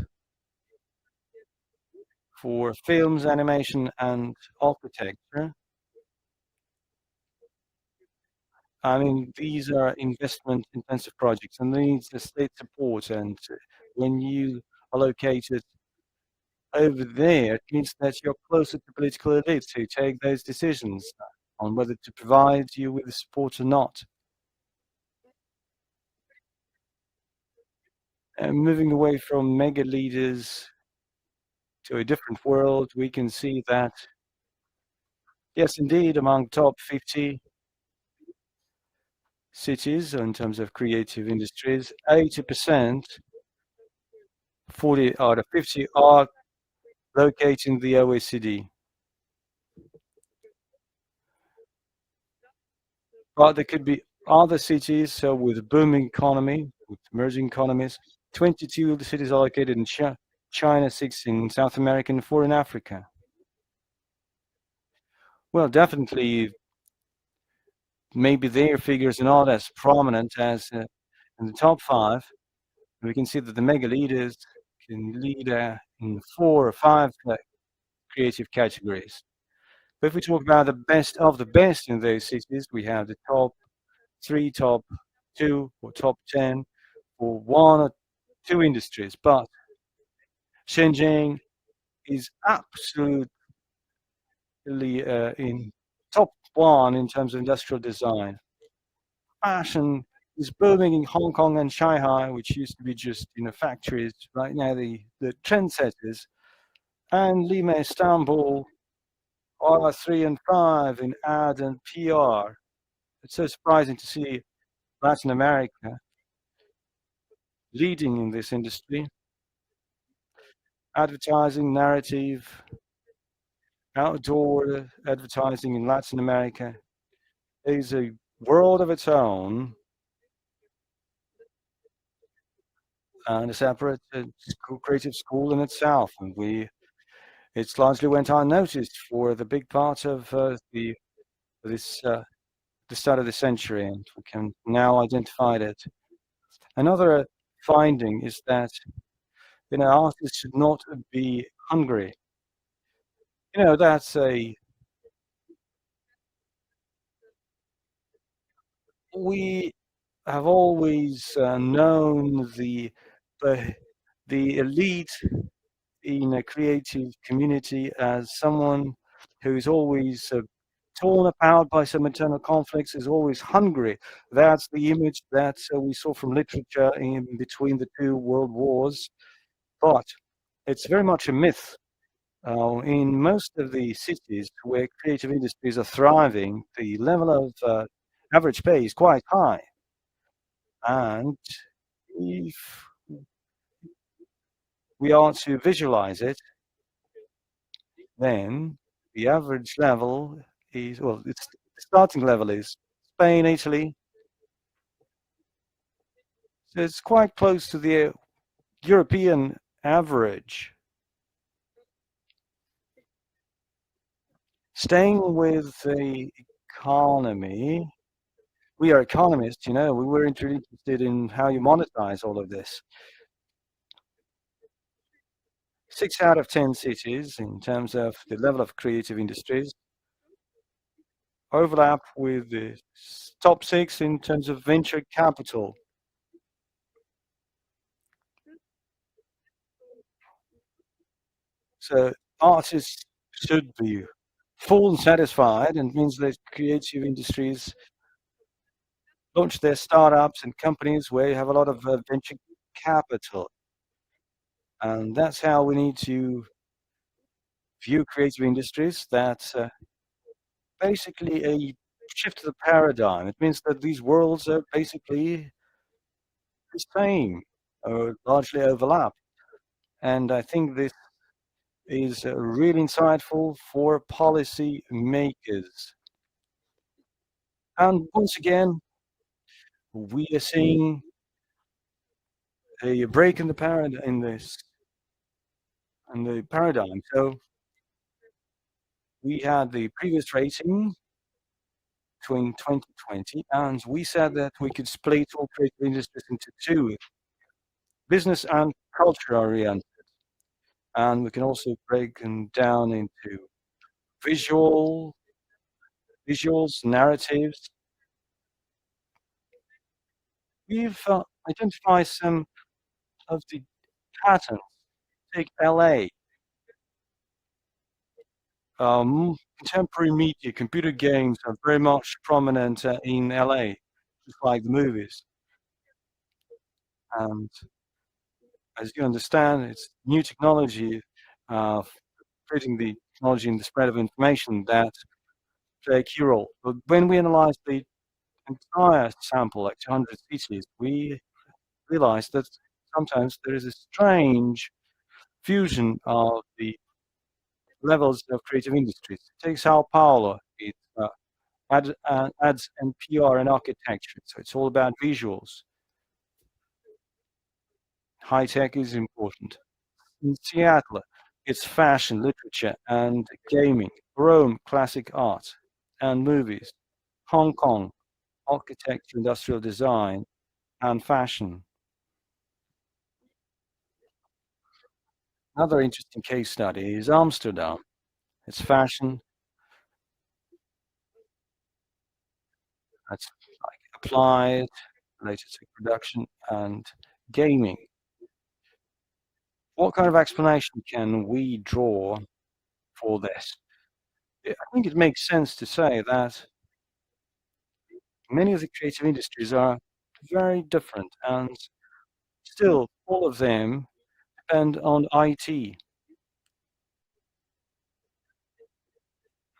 for films, animation, and architecture, I mean, these are investment-intensive projects and they need the state support. And when you are located over there, it means that you're closer to political elites who take those decisions on whether to provide you with the support or not. And moving away from mega leaders to a different world, we can see that, yes, indeed, among top 50 cities in terms of creative industries, 80%, 40 out of 50 are located in the OECD. But there could be other cities, so with a booming economy, with emerging economies. 22 of the cities are located in China, 6 in South America, and 4 in Africa. Well, definitely, maybe their figures are not as prominent as in the top 5. We can see that the mega leaders can lead in 4 or 5 creative categories. But if we talk about the best of the best in those cities, we have the top 3, top 2, or top 10 for 1 or 2 industries. But Shenzhen is absolutely in top 1 in terms of industrial design. Fashion is booming in Hong Kong and Shanghai, which used to be just factories. Right now, the trendsetters, and Lima, Istanbul are 3 and 5 in ad and PR. It's so surprising to see Latin America leading in this industry. Advertising, narrative, outdoor advertising in Latin America is a world of its own and a separate creative school in itself. And it's largely went unnoticed for the big part of the start of the century, and we can now identify it. Another finding is that artists should not be hungry. That's a we have always known the the elite in a creative community as someone who's always torn apart by some internal conflicts, is always hungry. That's the image that we saw from literature in between the two world wars. But it's very much a myth. In most of the cities where creative industries are thriving, the level of average pay is quite high. And if we are to visualize it, then the average level is, well, the starting level is Spain, Italy. So it's quite close to the European average. Staying with the economy, we are economists, we were interested in how you monetize all of this. 6 out of 10 cities, in terms of the level of creative industries, overlap with the top 6 in terms of venture capital. So artists should be full and satisfied, and means that creative industries launch their startups and companies where you have a lot of venture capital. And that's how we need to view creative industries. That's basically a shift to the paradigm. It means that these worlds are basically the same or largely overlap. And I think this is really insightful for policy makers. And once again, we are seeing a break in the paradigm in the paradigm. So we had the previous rating between 2020, and we said that we could split all creative industries into two: business and culture oriented. And we can also break them down into visuals, narratives. We've identified some of the patterns. Take LA. Contemporary media, computer games are very much prominent in LA, just like the movies. And as you understand, it's new technology, creating the technology and the spread of information that play a key role. But when we analyze the entire sample, like 200 cities, we realize that sometimes there is a strange fusion of the levels of creative industries. Take Sao Paulo, it's ads and PR and architecture, so it's all about visuals. High tech is important. In Seattle, it's fashion, literature, and gaming. Rome, classic art and movies. Hong Kong, architecture, industrial design, and fashion. Another interesting case study is Amsterdam. It's fashion, that's like applied, related to production, and gaming. What kind of explanation can we draw for this? I think it makes sense to say that many of the creative industries are very different, and still all of them depend on IT.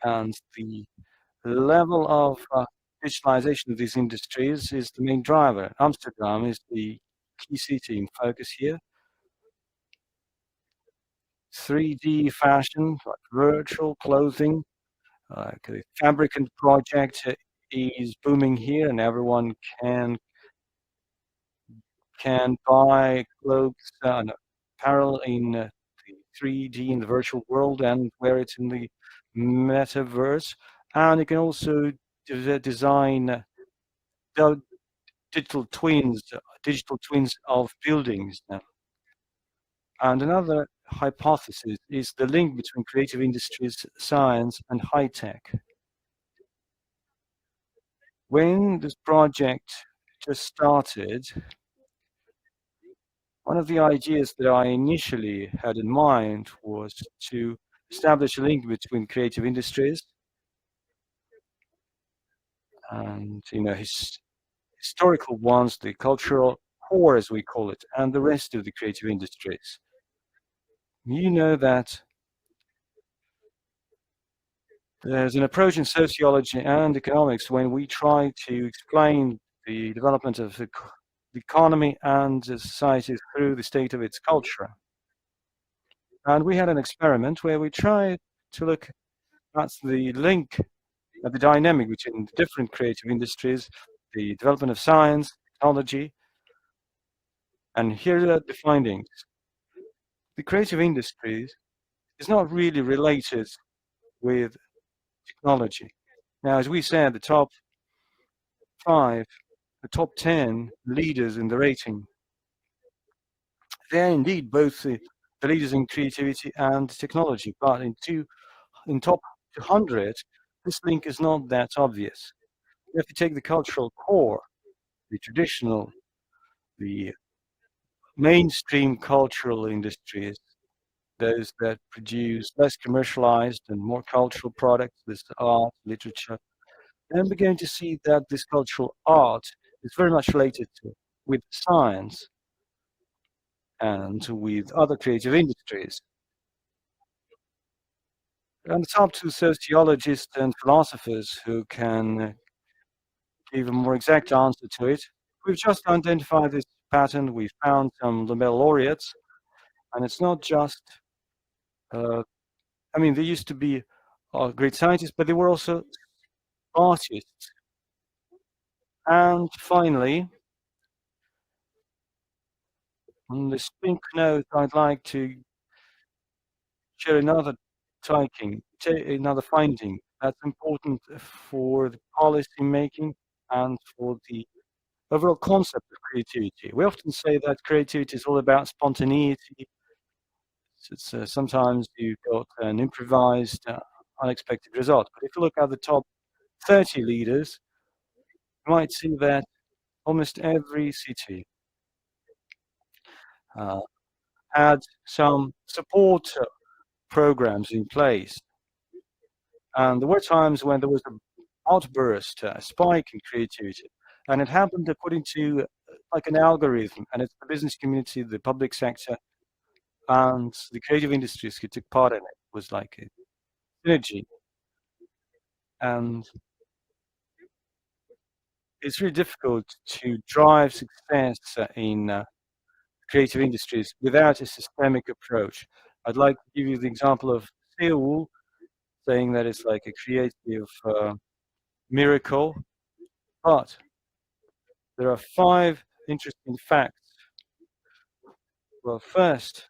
And the level of digitalization of these industries is the main driver. Amsterdam is the key city in focus here. 3D fashion, like virtual clothing, the fabricant project is booming here, and everyone can buy clothes and apparel in the 3D in the virtual world and wear it in the metaverse. And you can also design digital twins digital twins of buildings now. And another hypothesis is the link between creative industries, science, and high tech. When this project just started, one of the ideas that I initially had in mind was to establish a link between creative industries and, historical ones, the cultural core, as we call it, and the rest of the creative industries. You know that there's an approach in sociology and economics when we try to explain the development of the economy and the society through the state of its culture. And we had an experiment where we tried to look at the link, at the dynamic between the different creative industries, the development of science, technology, and here are the findings. The creative industries is not really related with technology. Now, as we said, the top 5, the top 10 leaders in the rating, they're indeed both the leaders in creativity and technology, but in top 200, this link is not that obvious. If you take the cultural core, the traditional, the mainstream cultural industries, those that produce less commercialized and more cultural products, this art, literature, then we're going to see that this cultural art is very much related with science and with other creative industries. And it's up to sociologists and philosophers who can give a more exact answer to it. We've just identified this pattern. We found some Nobel laureates, and it's not just, they used to be great scientists, but they were also artists. And finally, on this pink note, I'd like to share another another finding that's important for the policy making and for the overall concept of creativity. We often say that creativity is all about spontaneity. Sometimes you got an improvised, unexpected result. But if you look at the top 30 leaders, you might see that almost every city had some support programs in place. And there were times when there was an outburst, a spike in creativity. And it happened according to like an algorithm. And it's the business community, the public sector, and the creative industries who took part in it. It was like a synergy. And it's really difficult to drive success in creative industries without a systemic approach. I'd like to give you the example of Seoul, saying that it's like a creative miracle, but there are 5 interesting facts. Well, first,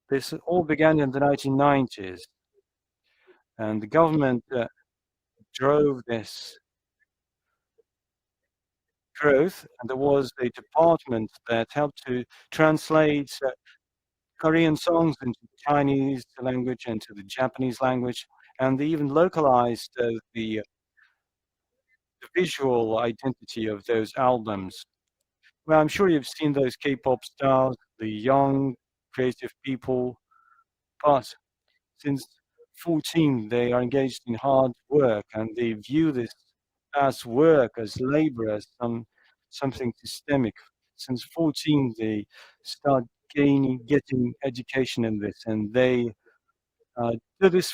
this all began in the 1990s, and the government drove this growth, and there was a department that helped to translate Korean songs into Chinese language and to the Japanese language, and they even localized the visual identity of those albums. Well, I'm sure you've seen those K-pop stars, the young creative people, but since 14 they are engaged in hard work and they view this as work, as labor, as something systemic. Since 14 they start getting education in this, and they do this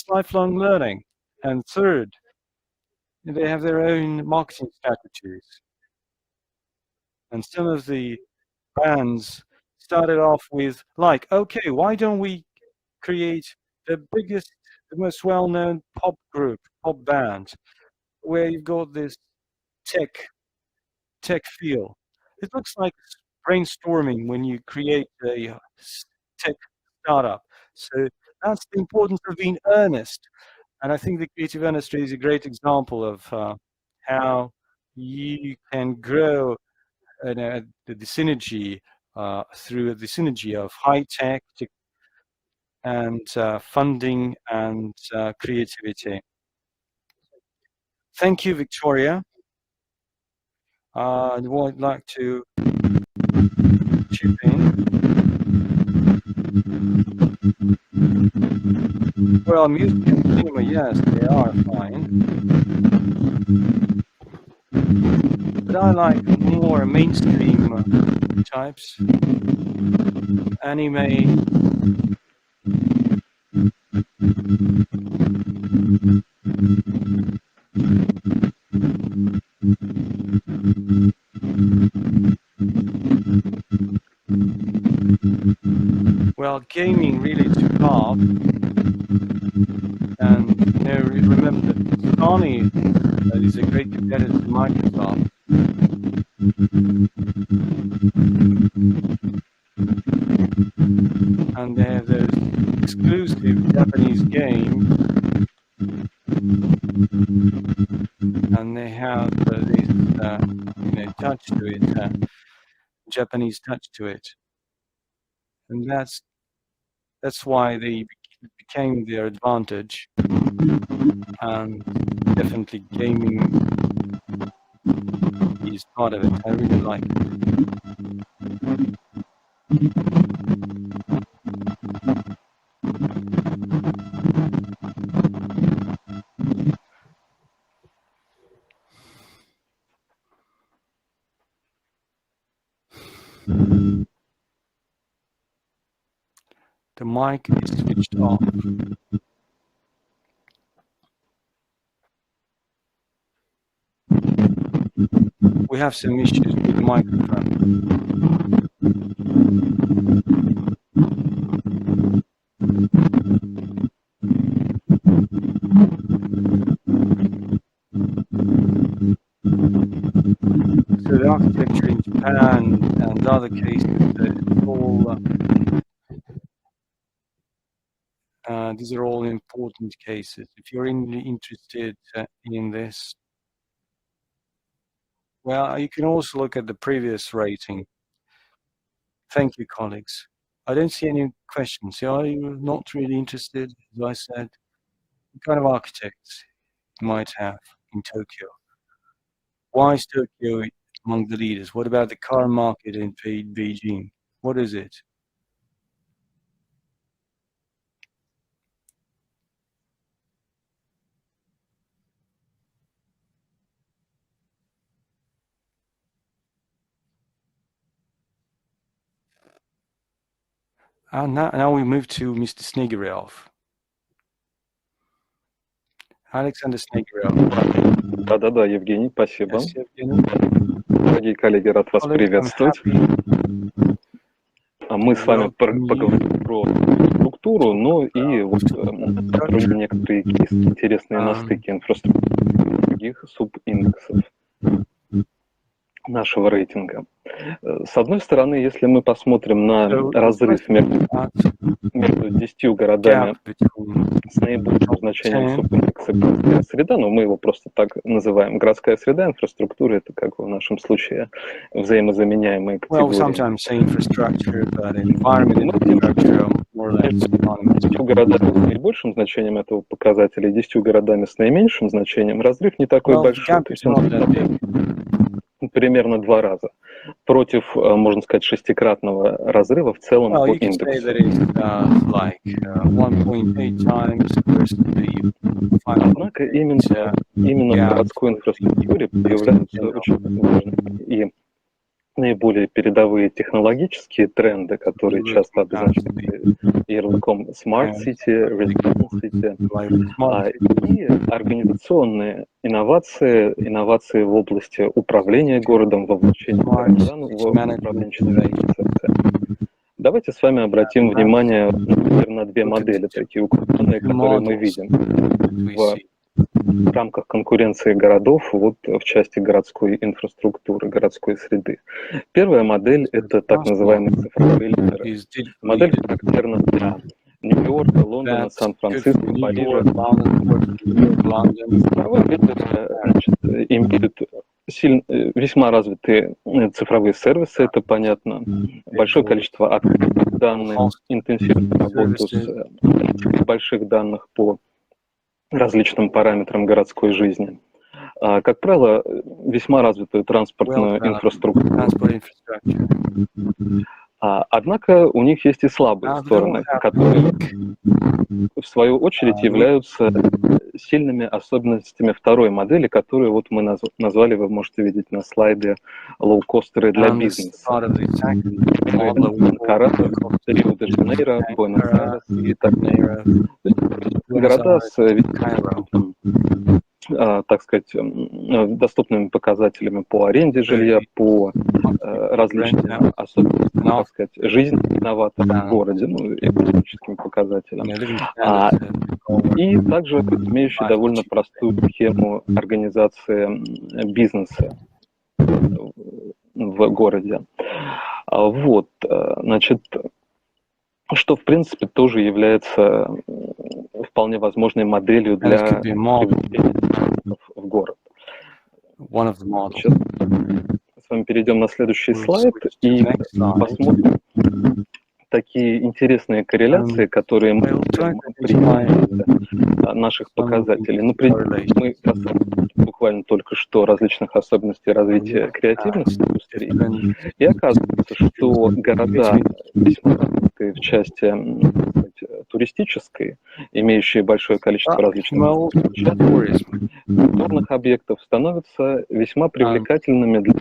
lifelong learning. And third, they have their own marketing strategies. And some of the bands started off with like, okay, why don't we create the biggest, the most well-known pop group, pop band, where you've got this tech feel. It looks like brainstorming when you create a tech startup. So that's the importance of being earnest. And I think the creative industry is a great example of how you can grow the synergy through the synergy of high tech and funding and creativity. Thank you, Victoria. I would like to chip in. Well, music and cinema, yes, they are fine. But I like more mainstream types. Anime. Well, gaming really took off. And remember that Sony is a great competitor to Microsoft. And they have those exclusive Japanese games. And they have this touch to it, Japanese touch to it. And that's why they became their advantage. And definitely gaming is part of it. I really like it. The mic is switched off. We have some issues with the microphone. So the architecture in Japan and other cases, these are all important cases. If you're interested in this, well, you can also look at the previous rating. Thank you, colleagues. I don't see any questions. Are you not really interested, as I said? What kind of architects you might have in Tokyo? Why is Tokyo among the leaders? What about the car market in Beijing? What is it? And now we move to Mr. Snegiryov. Alexander Snegiryov. Да, Евгений, спасибо. Yes, Evgeny. Дорогие коллеги, рад вас приветствовать. Мы с вами поговорим про структуру, но и вот попробуем некоторые кейсы интересные на стыке инфраструктуры и других субиндексов нашего рейтинга. С одной стороны, если мы посмотрим на разрыв между 10 городами с наибольшим значением субиндекса городская среда, но мы его просто так называем, городская среда, инфраструктура, это как в нашем случае взаимозаменяемые категории. 10 городами с наибольшим значением этого показателя и 10 городами с наименьшим значением разрыв не такой большой, то есть он примерно 2 раза против, можно сказать, 6-кратного разрыва в целом по индексу. Однако именно в городской инфраструктуре появляются очень важные и наиболее передовые технологические тренды, которые часто обозначены ярлыком Smart City, Resilient City, и организационные инновации в области управления городом, вовлечения граждан в управленческие процессы. Давайте с вами обратим внимание, например, на 2 модели, такие укрупненные, которые мы видим в рамках конкуренции городов вот в части городской инфраструктуры, городской среды. Первая модель – это так называемые цифровые лидеры. Модель характерна для Нью-Йорка, Лондона, Сан-Франциско, Парижа. Цифровые лидеры имеют весьма развитые цифровые сервисы, это понятно, большое количество открытых данных, интенсивную работу с аналитикой больших данных по различным параметрам городской жизни. Как правило, весьма развитую транспортную инфраструктуру. Однако у них есть и слабые стороны, которые, в свою очередь, являются сильными особенностями второй модели, которую вот мы назвали, вы можете видеть на слайде, лоукостеры для бизнеса. Анкара, Рио-де-Жанейро, Буэнос-Айрес и так далее. Города с так сказать, доступными показателями по аренде жилья, по различным особенностям, так сказать, жизни инноваторов в городе, ну, экономическими показателями. И также имеющие довольно простую схему организации бизнеса в городе. Вот, значит, что, в принципе, тоже является вполне возможной моделью для привлечения в город. Сейчас с вами перейдем на следующий слайд и посмотрим такие интересные корреляции, которые мы принимаем наших показателей. Например, мы касались буквально только что различных особенностей развития креативности индустрии, и оказывается, что города, весьма развитые в части туристической, имеющие большое количество различных культурных объектов, становятся весьма привлекательными для,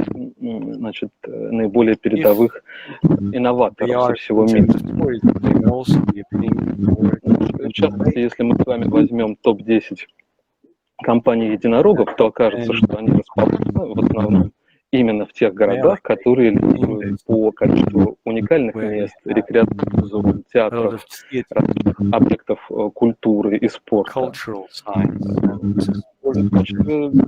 значит, наиболее передовых инноваторов со всего мира. В частности, если мы с вами возьмем топ-10 компаний-единорогов, то окажется, что они расположены в основном именно в тех городах, которые лидируют по количеству уникальных мест, рекреационных зон, театров, различных объектов культуры и спорта.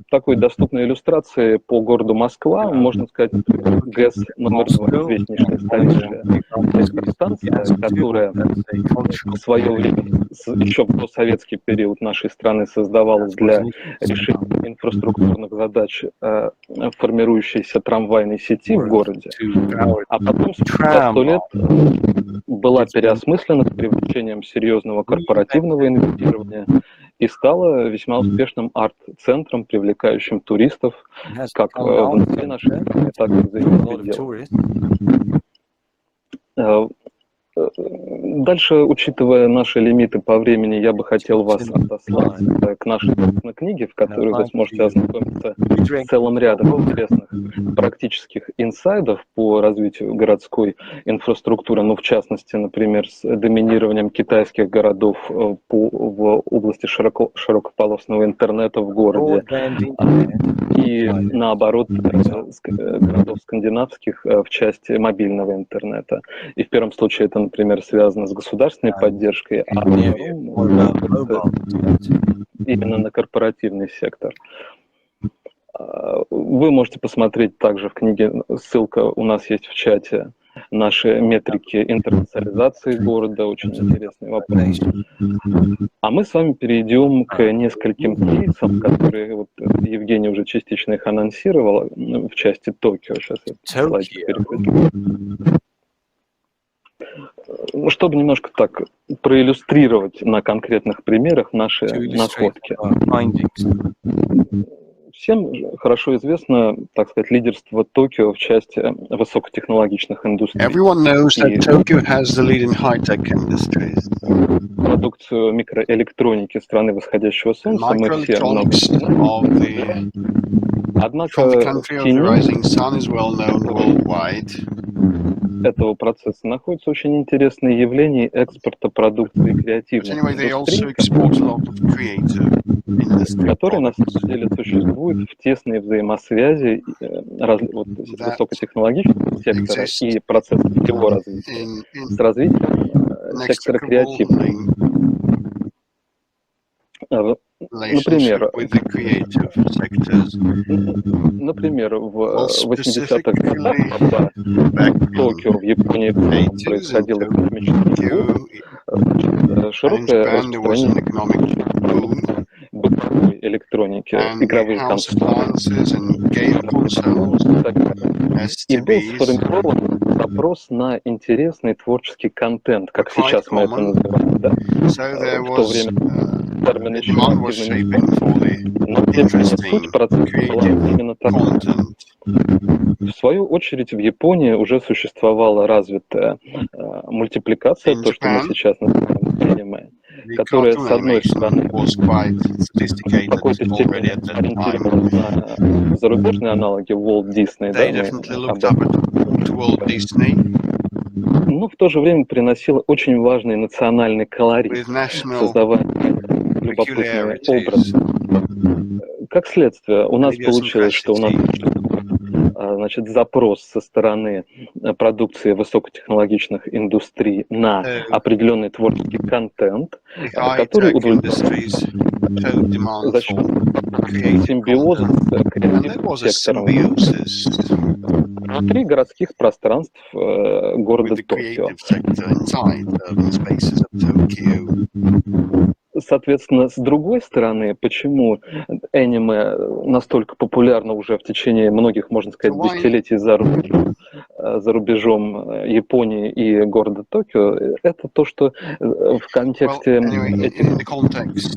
Такой доступной иллюстрации по городу Москва, можно сказать, ГЭС номер 2, известнейшая столичная электростанция, которая в свое время, еще в советский период нашей страны, создавалась для решения инфраструктурных задач формирующейся трамвайной сети в городе, а потом спустя 100 лет была переосмыслена с привлечением серьезного корпоративного инвестирования и стала весьма успешным арт-центром, привлекающим туристов как внутри нашей страны, так и за ее пределами. Дальше, учитывая наши лимиты по времени, я бы хотел вас отослать к нашей книге, в которой вы сможете ознакомиться с целым рядом интересных практических инсайдов по развитию городской инфраструктуры, ну, в частности, например, с доминированием китайских городов в области широкополосного интернета в городе, и наоборот, городов скандинавских в части мобильного интернета. И в первом случае это, например, связано с государственной поддержкой, а втором именно на корпоративный сектор. Вы можете посмотреть также в книге, ссылка у нас есть в чате, наши метрики интернационализации города, очень интересный вопрос. А мы с вами перейдем к нескольким кейсам, которые вот Евгений уже частично их анонсировал в части Токио. Сейчас я слайдик переключу. Чтобы немножко так проиллюстрировать на конкретных примерах наши находки. Всем хорошо известно, так сказать, лидерство Токио в части высокотехнологичных индустрий. Everyone knows that Tokyo has the lead in high-tech industries. Продукцию микроэлектроники страны восходящего солнца мы все много знаем. Однако в тени этого процесса находится очень интересное явление экспорта продукции креативной индустрии, которая на самом деле существует в тесной взаимосвязи высокотехнологичного сектора и процесса его развития с развитием сектора креативного. Например, в 80-х годах, когда в Токио, в Японии происходил экономический бум, широкое распространение было цифровой электроники, and the игровые house консоли. appliances and game consoles, И был STVs, сформирован запрос на интересный творческий контент, were как quite сейчас мы это common. называем, да? So there В то was время термин the еще demand was активно не shaping for the но тем не менее interesting, суть процесса была creative именно такой. content. В свою очередь в Японии уже существовала развитая мультипликация, In то, что мы Japan, сейчас называем аниме, the которая, cartoon с одной стороны, animation was quite в sophisticated какой-то already степени at that time. ориентировалась на зарубежные аналоги Walt Disney, да, They мы definitely об looked up этом, to Walt Disney но в то же время приносила очень важный национальный колорит, with national создавая любопытные peculiarities образы. Как следствие, у and нас получилось, что у нас idiosyncrasy. значит, запрос со стороны продукции высокотехнологичных индустрий на So определенный творческий контент, the который high-tech industries showed demand за счет for creative симбиоза content, с and there креативным was a сектором symbiosis внутри городских пространств города with the Токио. creative sector inside urban spaces of Tokyo. Соответственно, с другой стороны, почему аниме настолько популярно уже в течение многих, можно сказать, So why десятилетий за рубежом Японии и города Токио, это то, что в Well, контексте anyway, этих in the context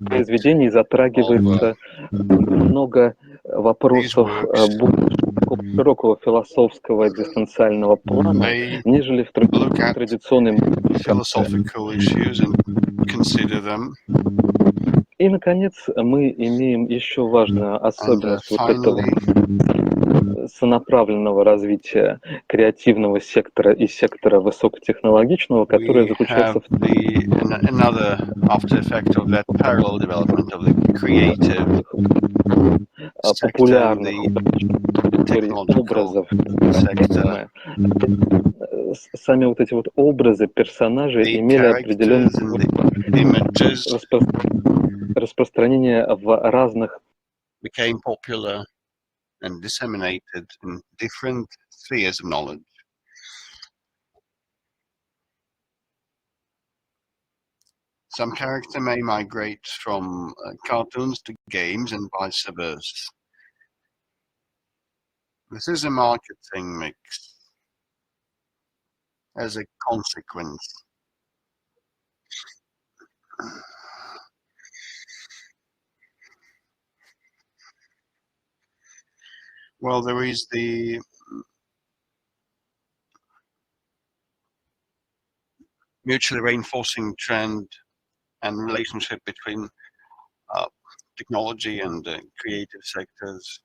произведений of затрагивается много these вопросов works, более широкого философского экзистенциального плана, they нежели в look at традиционной контексте. philosophical issues and consider them. И, наконец, мы имеем еще важную And особенность вот этого finally, сонаправленного развития креативного сектора и сектора высокотехнологичного, которое we заключается have another after effect of that parallel development of the creative в sector and популярных the technological образов sector. Сами вот эти вот образы персонажей The имели определенное characters and the images распространение в разных became popular and disseminated in different spheres of knowledge. Some character may migrate from cartoons to games and vice versa. This is a marketing mix as a consequence. Well, there is the mutually reinforcing trend and relationship between technology and creative sectors.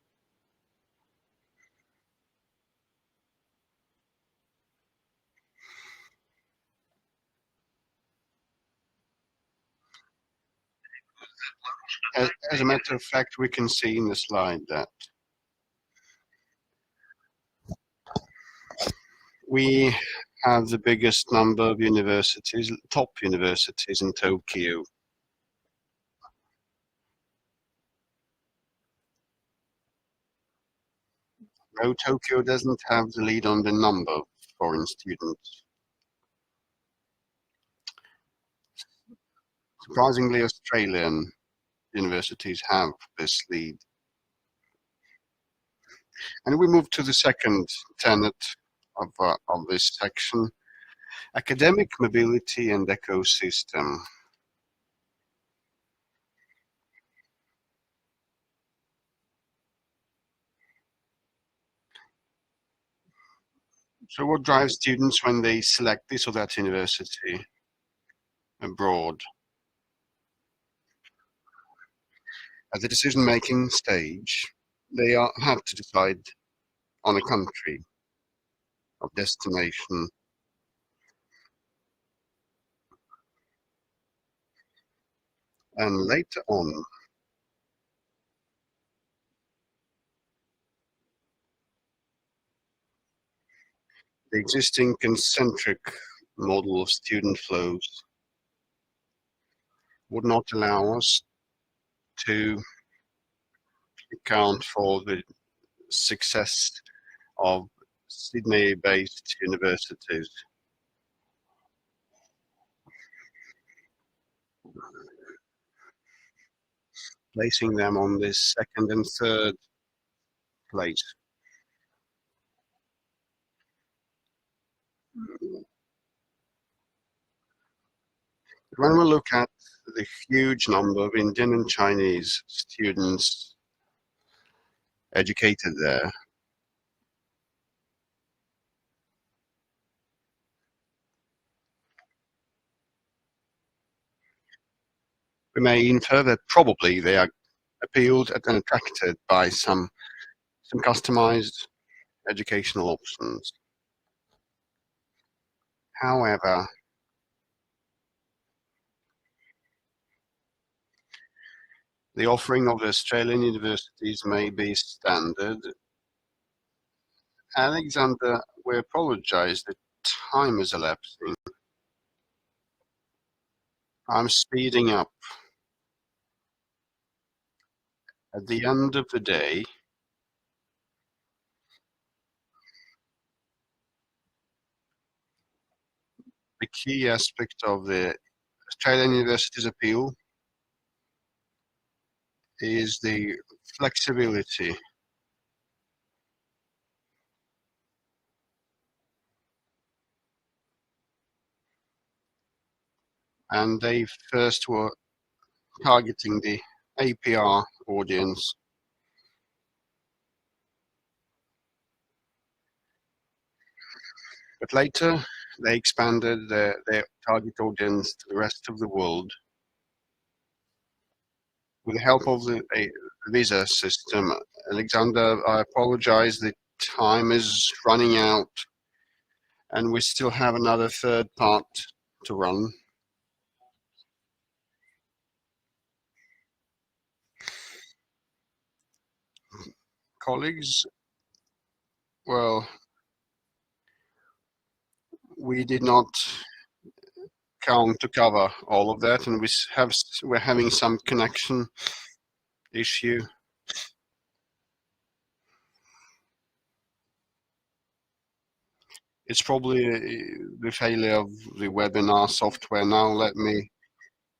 As a matter of fact, we can see in the slide that we have the biggest number of universities, top universities in Tokyo. Though Tokyo doesn't have the lead on the number of foreign students. Surprisingly, Australian universities have this lead. And we move to the second tenet of this section, academic mobility and ecosystem. So what drives students when they select this or that university abroad? At the decision-making stage, they have to decide on a country of destination. And later on, the existing concentric model of student flows would not allow us to account for the success of Sydney-based universities. placing them on this second and third place. When we look at the huge number of Indian and Chinese students educated there, we may infer that probably they are appealed and attracted by some customized educational options. However, the offering of the Australian universities may be standard. Alexander, we apologize, the time is elapsing. I'm speeding up. At the end of the day, the key aspect of the Australian universities appeal is the flexibility. And they first were targeting the APR audience. But later, they expanded their target audience to the rest of the world. With the help of the visa system, Alexander, I apologize, the time is running out, and we still have another third part to run. Colleagues, well, we did not count to cover all of that, and we're having some connection issue. It's probably the failure of the webinar software. Now let me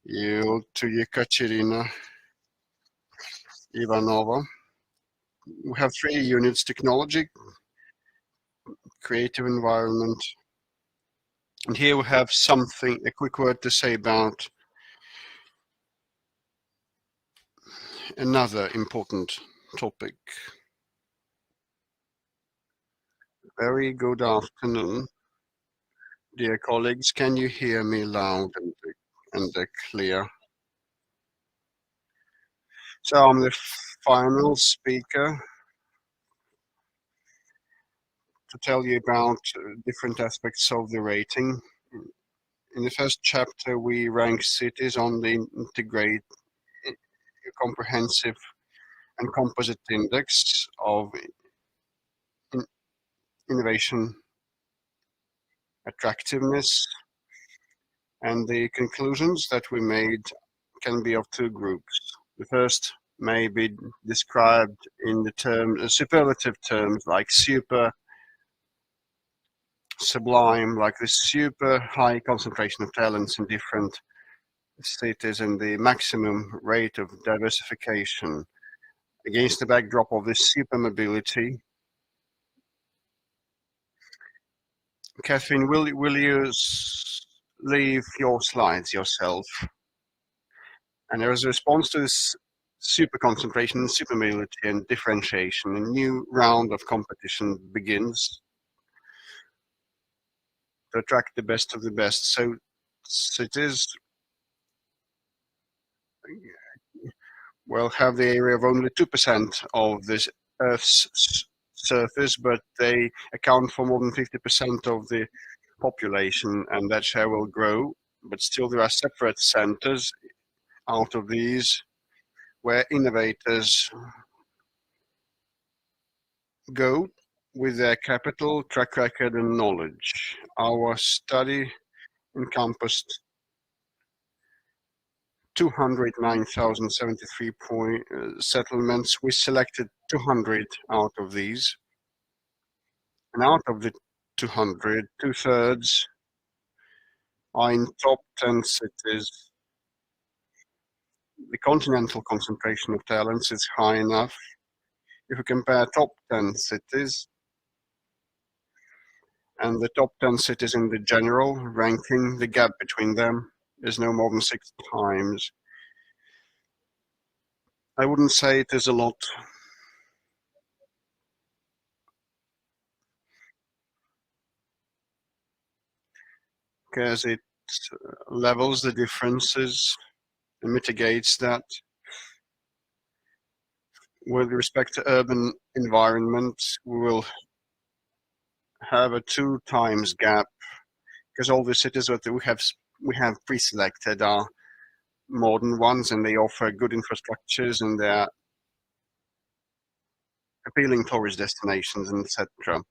yield to Yekaterina Ivanova. We have 3 units: technology, creative environment, and here we have a quick word to say about another important topic. Very good afternoon, dear colleagues. Can you hear me loud and clear? So I'm the final speaker to tell you about different aspects of the rating. In the first chapter, we rank cities on the integrated, comprehensive and composite index of innovation attractiveness, and the conclusions that we made can be of 2 groups. The first may be described in the superlative terms like super, sublime, like the super high concentration of talents in different cities and the maximum rate of diversification. Against the backdrop of this super mobility, Catherine, will you leave your slides yourself? And as a response to this super concentration, super mobility and differentiation, a new round of competition begins to attract the best of the best. So cities will have the area of only 2% of this Earth's surface, but they account for more than 50% of the population, and that share will grow. But still there are separate centers out of these where innovators go with their capital, track record and knowledge. Our study encompassed 209,073 settlements. We selected 200 out of these. And out of the 200, 2/3 are in top 10 cities the continental concentration of talents is high enough. If you compare top 10 cities and the top 10 cities in the general ranking, the gap between them is no more than 6 times. I wouldn't say it is a lot. Because it levels the differences and mitigates that. With respect to urban environment, we will have a 2 times gap because all the cities that we have pre-selected are modern ones and they offer good infrastructures and they're appealing tourist destinations and etc.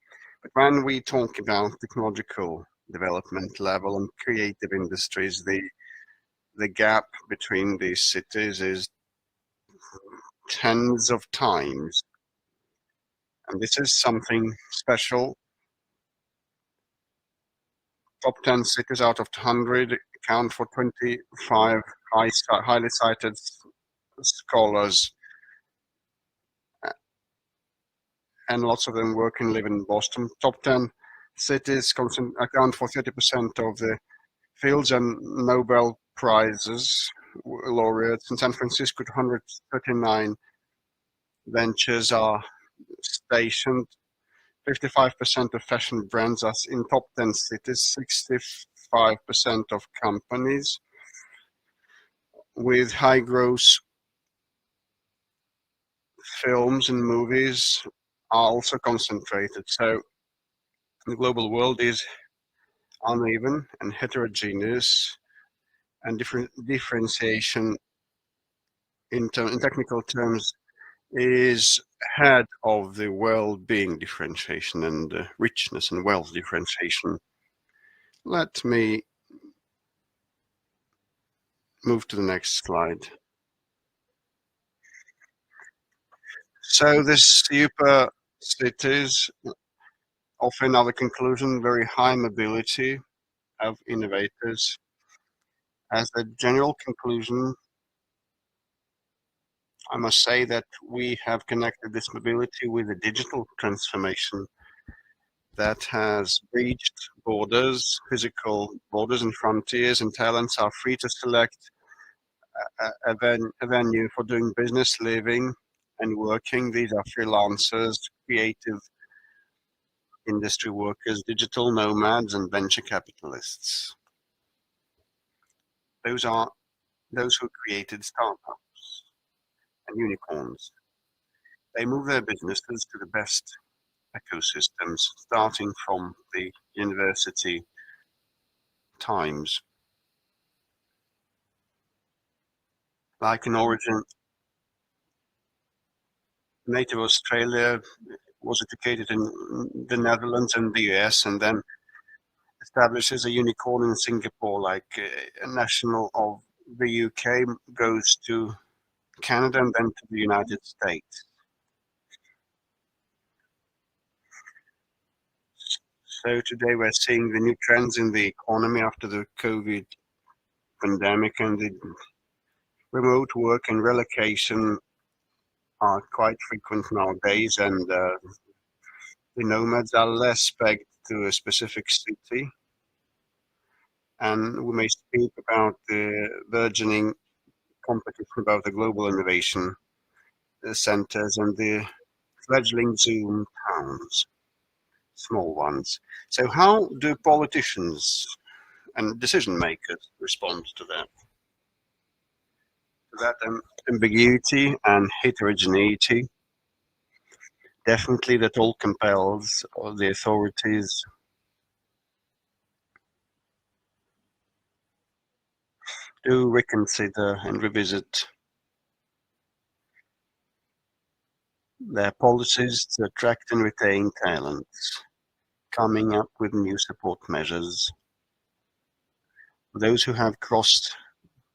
But when we talk about technological development level and creative industries, the gap between these cities is tens of times. And this is something special. Top 10 cities out of 100 account for 25 highly cited scholars. And lots of them work and live in Boston. Top 10 cities account for 30% of the fields and Nobel Prizes laureates. In San Francisco, 239 ventures are stationed. 55% of fashion brands are in top 10 cities, 65% of companies with high gross films and movies are also concentrated. So the global world is uneven and heterogeneous, and differentiation in technical terms is ahead of the well-being differentiation and richness and wealth differentiation. Let me move to the next slide. So the super cities offer another conclusion, very high mobility of innovators. As a general conclusion, I must say that we have connected this mobility with a digital transformation that has breached borders, physical borders and frontiers, and talents are free to select a venue for doing business, living and working. These are freelancers, creative industry workers, digital nomads, and venture capitalists. Those are those who created startups and unicorns. They move their businesses to the best ecosystems, starting from the university times. Like in origin, native Australia was educated in the Netherlands and the US, and then establishes a unicorn in Singapore. Like a national of the UK goes to Canada and then to the United States. So today we're seeing the new trends in the economy after the COVID pandemic, and the remote work and relocation are quite frequent nowadays, and the nomads are less pegged to a specific city. And we may speak about the burgeoning competition about the global innovation centers and the fledgling Zoom towns, small ones. So how do politicians and decision makers respond to that? To that ambiguity and heterogeneity, definitely that all compels the authorities to reconsider and revisit their policies to attract and retain talents, coming up with new support measures. For those who have crossed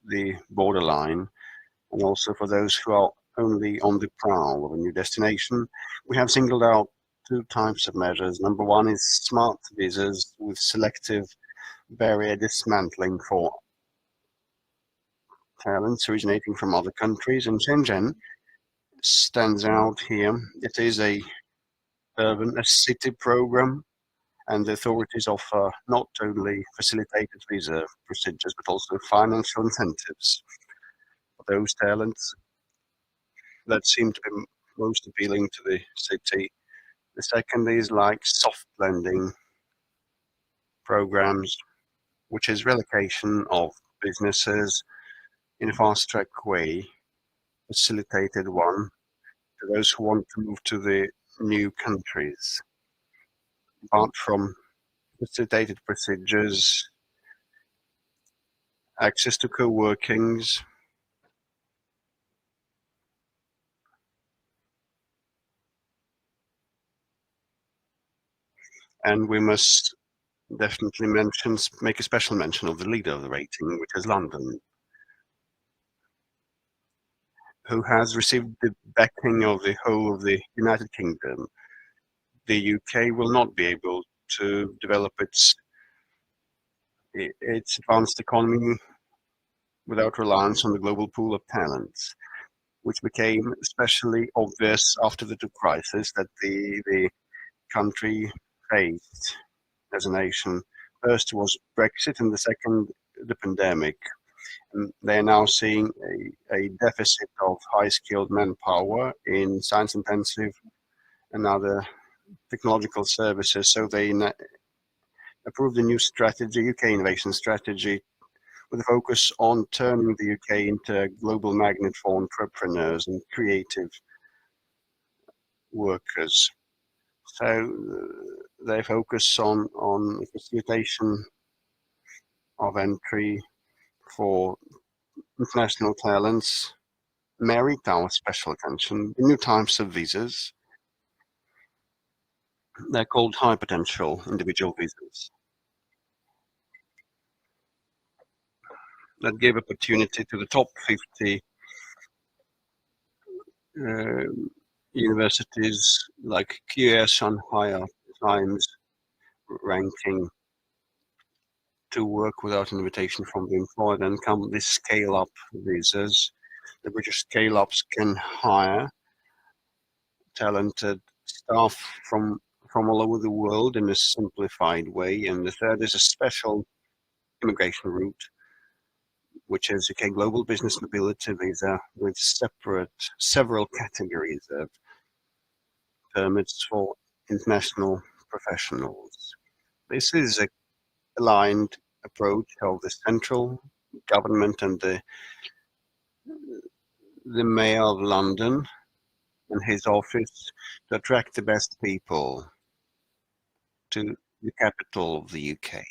the borderline, and also for those who are only on the prowl of a new destination, we have singled out 2 types of measures. Number one is smart visas with selective barrier dismantling for talents originating from other countries, and Shenzhen stands out here. It is a city program, and the authorities offer not only facilitated visa procedures, but also financial incentives for those talents that seem to be most appealing to the city. The second is like soft landing programs, which is relocation of businesses in a fast-track way, facilitated one to those who want to move to the new countries. Apart from facilitated procedures, access to co-workings, and we must definitely make a special mention of the leader of the rating, which is London, who has received the backing of the whole of the United Kingdom. The UK will not be able to develop its advanced economy without reliance on the global pool of talents, which became especially obvious after the two crises that the country faced as a nation. First was Brexit, and the second, the pandemic. And they're now seeing a deficit of high-skilled manpower in science-intensive and other technological services. So they approved a new strategy, UK innovation strategy, with a focus on turning the UK into a global magnet for entrepreneurs and creative workers. So they focus on facilitation of entry for international talents, merit our special attention, new types of visas. They're called high potential individual visas that give opportunity to the top 50 universities like QS on higher times ranking to work without an invitation from the employer. Then come these scale-up visas. The British scale-ups can hire talented staff from all over the world in a simplified way. And the third is a special immigration route, which is a global business mobility visa with several categories of permits for international professionals. This is a aligned approach of the central government and the Mayor of London and his office to attract the best people to the capital of the UK.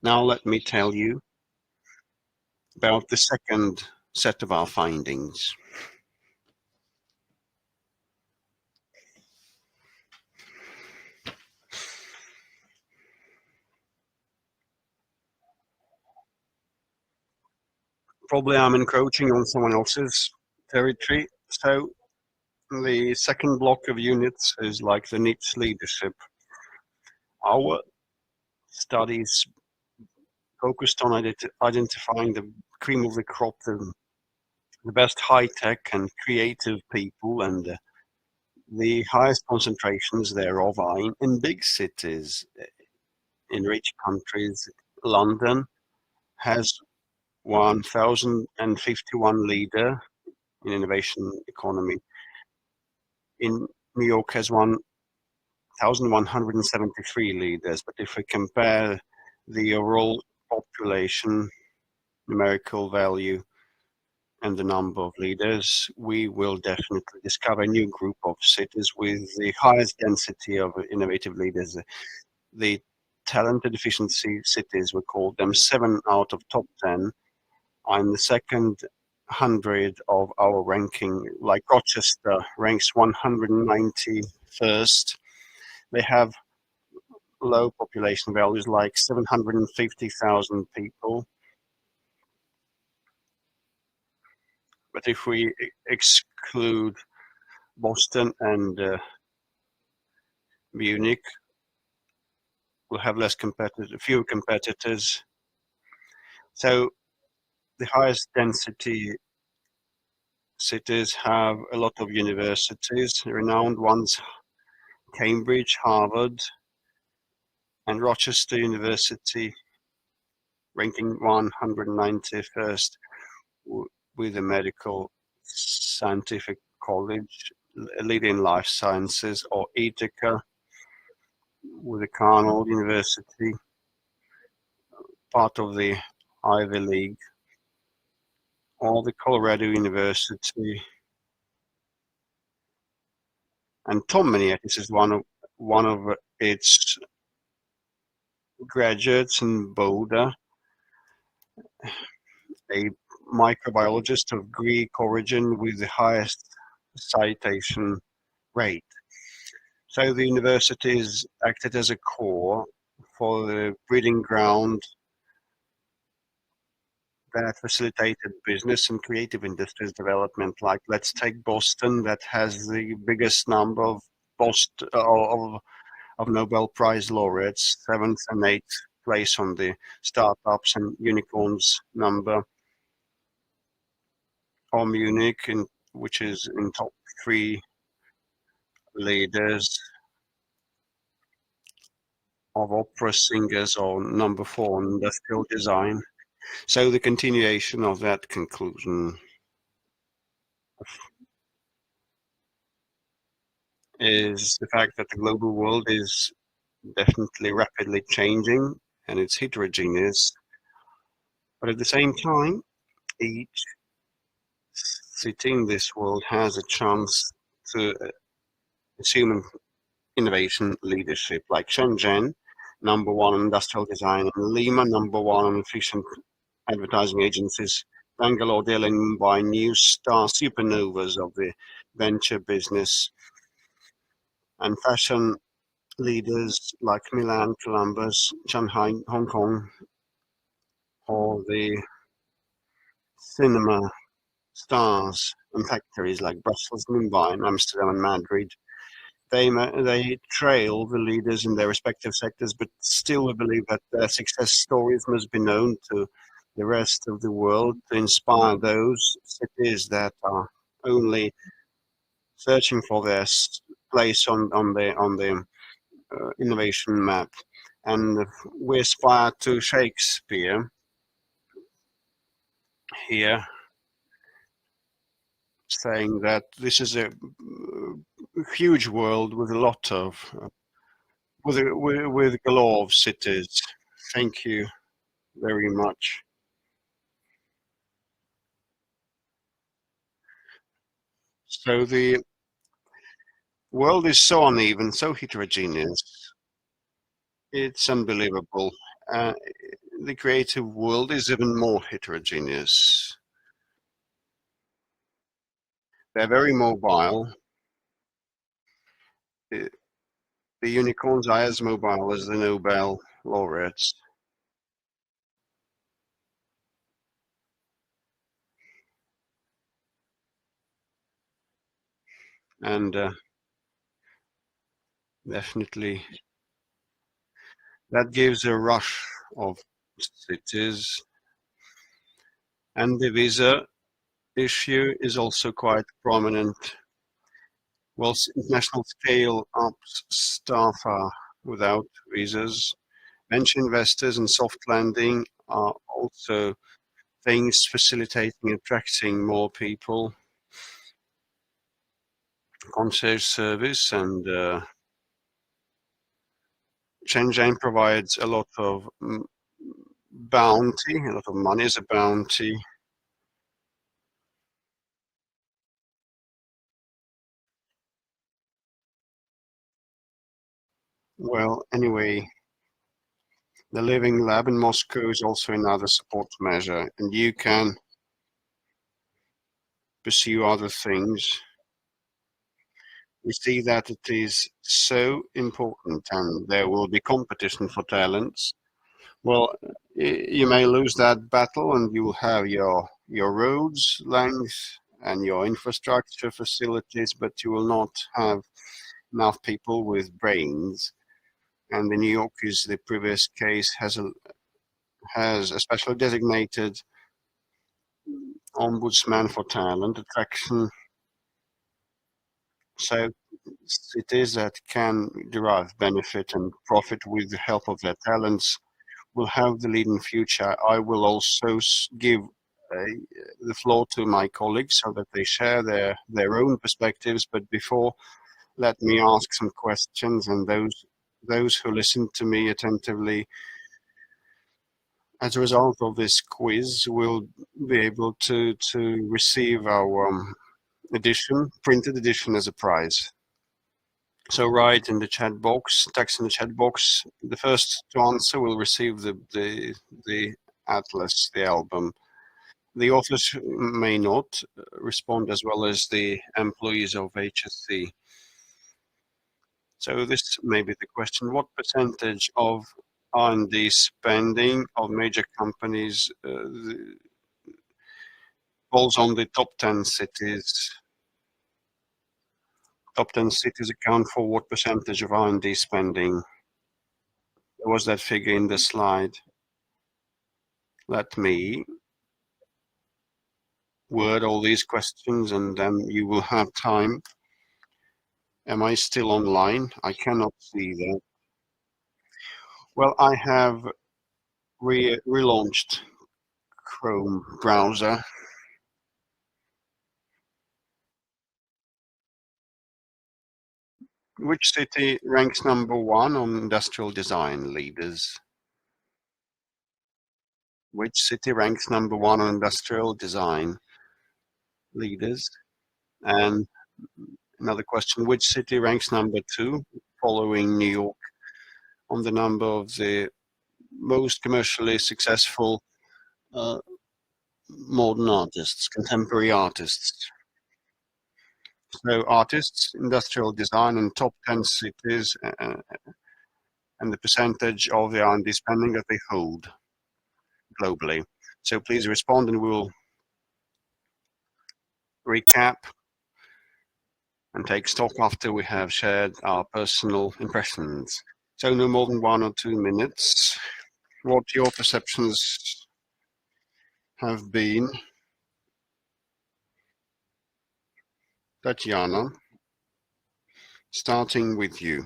Now let me tell you about the second set of our findings. Probably I'm encroaching on someone else's territory. So the second block of units is like the niche leadership. Our studies focused on identifying the cream of the crop, the best high-tech and creative people, and the highest concentrations thereof are in big cities, in rich countries. London has 1,051 leader in innovation economy. In New York has 1,173 leaders, but if we compare the overall population, numerical value, and the number of leaders, we will definitely discover a new group of cities with the highest density of innovative leaders. The talented efficiency cities, we call them. 7 out of top 10 are in the second 100 of our ranking. Like Rochester ranks 191st. They have low population values, like 750,000 people. But if we exclude Boston and Munich, we'll have fewer competitors. So the highest density cities have a lot of universities, renowned ones, Cambridge, Harvard, and Rochester University, ranking 191st with a medical scientific college, leading life sciences, or Ithaca with a Cornell University, part of the Ivy League, or the Colorado University. And Tom Manietis is one of its graduates in Boulder, a microbiologist of Greek origin with the highest citation rate. So the universities acted as a core for the breeding ground that facilitated business and creative industries development. Like, let's take Boston, that has the biggest number of Nobel Prize laureates, 7th and 8th place on the startups and unicorns number. Or Munich, which is in top 3 leaders of opera singers, or number 4 in industrial design. So the continuation of that conclusion is the fact that the global world is definitely rapidly changing and it's heterogeneous, but at the same time, each city in this world has a chance to assume innovation leadership, like Shenzhen, number 1 in industrial design, and Lima, number 1 in efficient advertising agencies. Bangalore, Delhi, and Mumbai, new star supernovas of the venture business, and fashion leaders like Milan, Columbus, Shanghai, Hong Kong, or the cinema stars and factories like Brussels, Mumbai, and Amsterdam and Madrid. They trail the leaders in their respective sectors, but still we believe that their success stories must be known to the rest of the world to inspire those cities that are only searching for their place on the innovation map. And we aspire to Shakespeare here, saying that this is a huge world with a lot of with galore of cities. Thank you very much. So the world is so uneven, so heterogeneous. It's unbelievable. The creative world is even more heterogeneous. They're very mobile. The unicorns are as mobile as the Nobel laureates. And definitely that gives a rush of cities. And the visa issue is also quite prominent. Well, international scale up staff are without visas. Venture investors and soft landing are also things facilitating attracting more people. Concierge service and Shenzhen provides a lot of bounty, a lot of money as a bounty. Well, anyway, the Living Lab in Moscow is also another support measure, and you can pursue other things. We see that it is so important, and there will be competition for talents. Well, you may lose that battle, and you will have your roads length and your infrastructure facilities, but you will not have enough people with brains. And the New York is the previous case has a specially designated ombudsman for talent attraction. So cities that can derive benefit and profit with the help of their talents will have the lead in future. I will also give the floor to my colleagues so that they share their own perspectives. But before, let me ask some questions, and those who listen to me attentively as a result of this quiz will be able to receive our printed edition as a prize. So write in the chat box, text in the chat box. The first to answer will receive the atlas, the album. The authors may not respond as well as the employees of HSE. So this may be the question: what percentage of R&D spending of major companies falls on the top 10 cities? Top 10 cities account for what percentage of R&D spending? There was that figure in the slide. Let me word all these questions and then you will have time. Am I still online? I cannot see that. Well, I have relaunched Chrome browser. Which city ranks number 1 on industrial design leaders? Which city ranks number 1 on industrial design leaders? And another question, which city ranks number 2, following New York, on the number of the most commercially successful modern artists, contemporary artists? So artists, industrial design, and top 10 cities, and the percentage of the R&D spending that they hold globally. So please respond and we'll recap and take stock after we have shared our personal impressions. So no more than 1 or 2 minutes. What your perceptions have been? Tatiana, starting with you.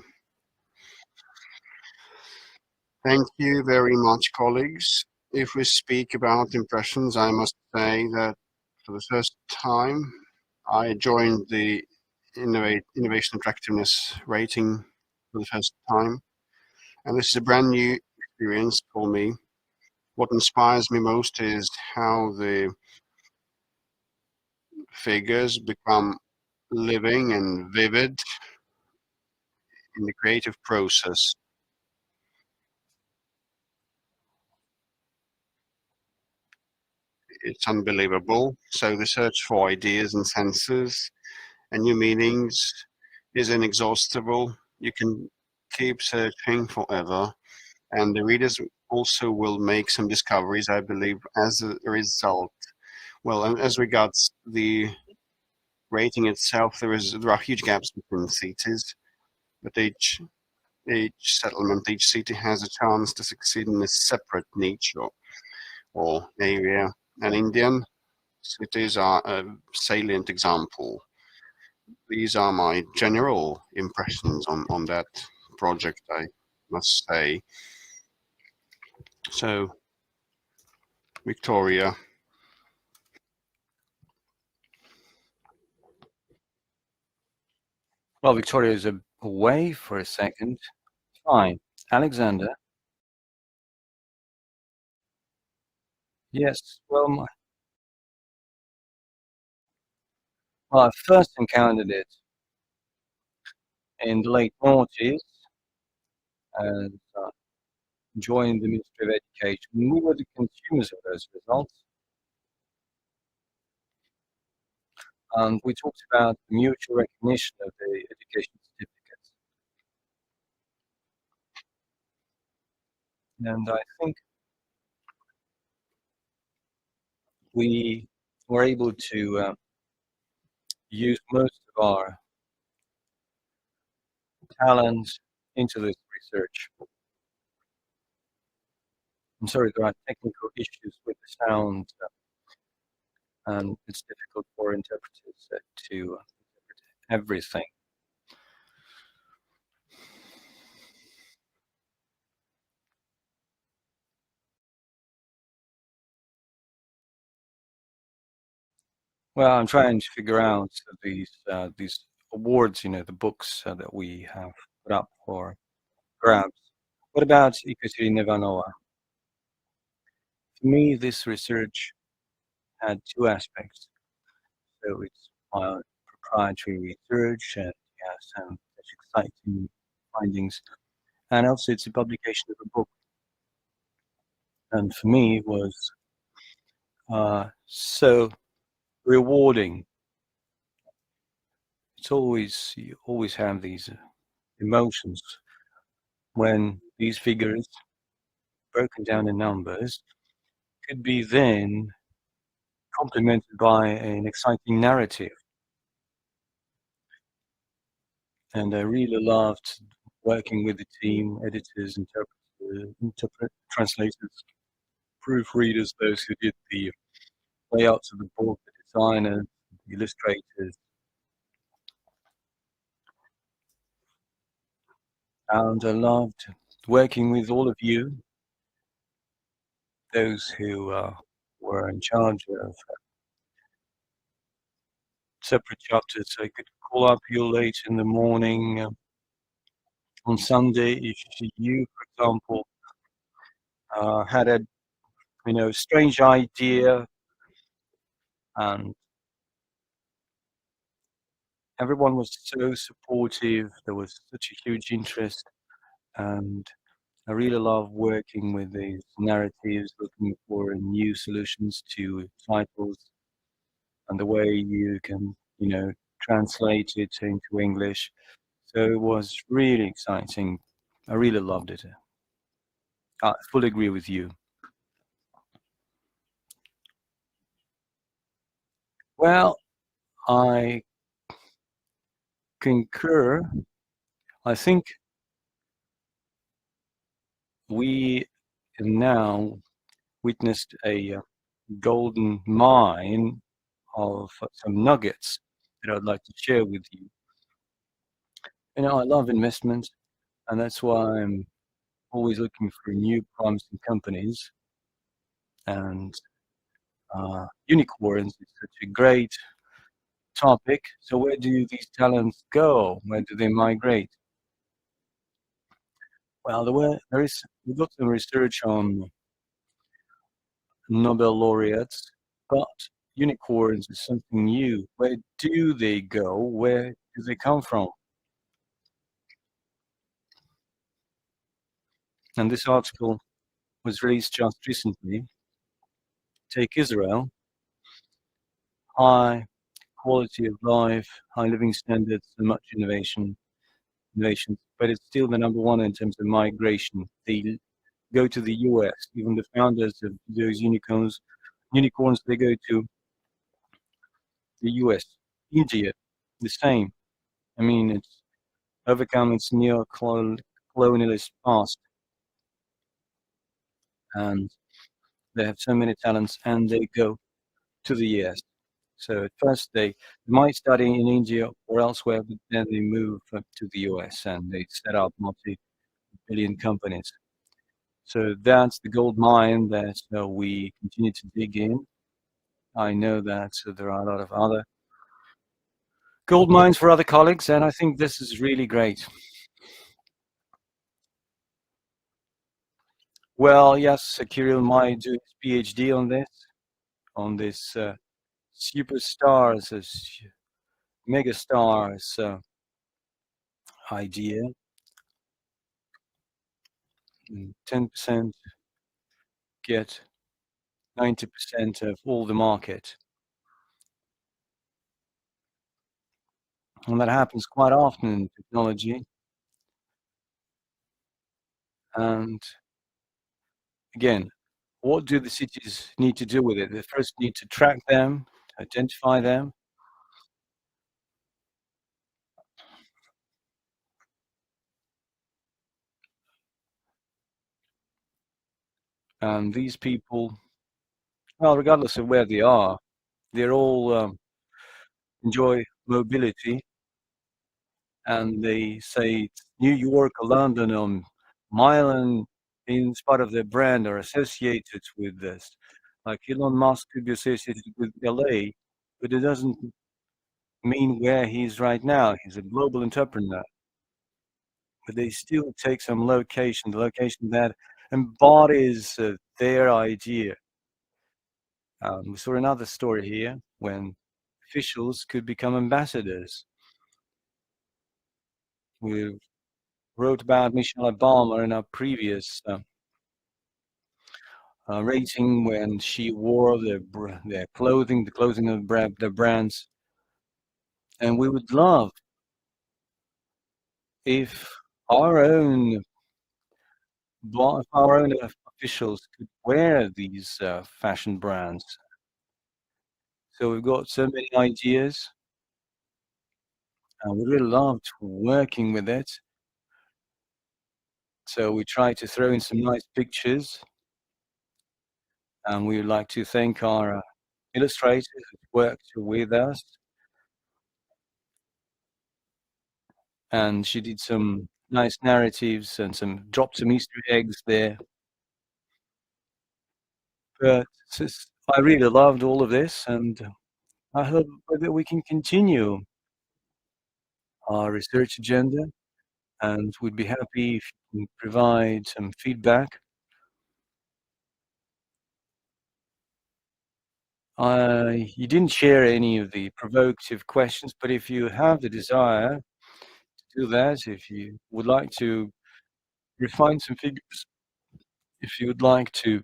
Thank you very much, colleagues. If we speak about impressions, I must say that for the first time, I joined the Innovation Attractiveness rating for the first time. And this is a brand new experience for me. What inspires me most is how the figures become living and vivid in the creative process. It's unbelievable. So the search for ideas and senses and new meanings is inexhaustible. You can keep searching forever. And the readers also will make some discoveries, I believe, as a result. Well, and as regards the rating itself, there are huge gaps between cities, but each settlement, each city has a chance to succeed in a separate niche or area. And Indian cities are a salient example. These are my general impressions on that project, I must say. So, Victoria. Well, Victoria is away for a second. Fine. Alexander. Yes, well, I first encountered it in the late noughties and joined the Ministry of Education. We were the consumers of those results. And we talked about the mutual recognition of the education certificates. And I think we were able to use most of our talent into this research. I'm sorry, there are technical issues with the sound. and it's difficult for interpreters to interpret everything. Well, I'm trying to figure out these awards, the books that we have put up for grabs. What about Ekaterina Ivanova? For me, this research had two aspects. So it's proprietary research and some such exciting findings. And also it's a publication of a book. And for me, it was so rewarding. You always have these emotions when these figures, broken down in numbers, could be then complemented by an exciting narrative. And I really loved working with the team, editors, translators, proofreaders, those who did the layouts of the book, the designers, the illustrators. And I loved working with all of you, those who were in charge of separate chapters. So I could call up you late in the morning on Sunday if you, for example, had a strange idea, and everyone was so supportive. There was such a huge interest, and I really love working with these narratives, looking for new solutions to titles and the way you can, translate it into English. So it was really exciting. I really loved it. I fully agree with you. Well, I concur. I think we now witnessed a golden mine of some nuggets that I'd like to share with you. I love investment, and that's why I'm always looking for new promising companies. And unicorns is such a great topic. So where do these talents go? Where do they migrate? Well, we've got some research on Nobel laureates, but unicorns is something new. Where do they go? Where do they come from? And this article was released just recently. Take Israel, high quality of life, high living standards, and much innovations, but it's still the number one in terms of migration. They go to the US. Even the founders of those unicorns, they go to the US. India, the same. I mean, it's overcome its neo-colonialist past, and they have so many talents, and they go to the US. So at first they might study in India or elsewhere, but then they move to the US and they set up multi-billion companies. So that's the gold mine that we continue to dig in. I know that there are a lot of other gold mines for other colleagues, and I think this is really great. Well, yes, Kirill might do his PhD on this superstars, this megastars idea. 10% get 90% of all the market. And that happens quite often in technology. And again, what do the cities need to do with it? They first need to track them, identify them. And these people, well, regardless of where they are, they're all enjoy mobility, and they say it's New York or London or Milan, in spite of their brand, are associated with this. Like Elon Musk could be associated with LA, but it doesn't mean where he's right now. He's a global entrepreneur. But they still take some location, the location that embodies their idea. We saw another story here when officials could become ambassadors. We wrote about Michelle Obama in our previous rating when she wore their clothing, the clothing of the brands. And we would love if our own officials could wear these fashion brands. So we've got so many ideas, and we really loved working with it. So we try to throw in some nice pictures, and we would like to thank our illustrators who worked with us. And she did some nice narratives and dropped some Easter eggs there. But I really loved all of this, and I hope that we can continue our research agenda, and we'd be happy if you can provide some feedback. You didn't share any of the provocative questions, but if you have the desire to do that, if you would like to refine some figures, if you would like to,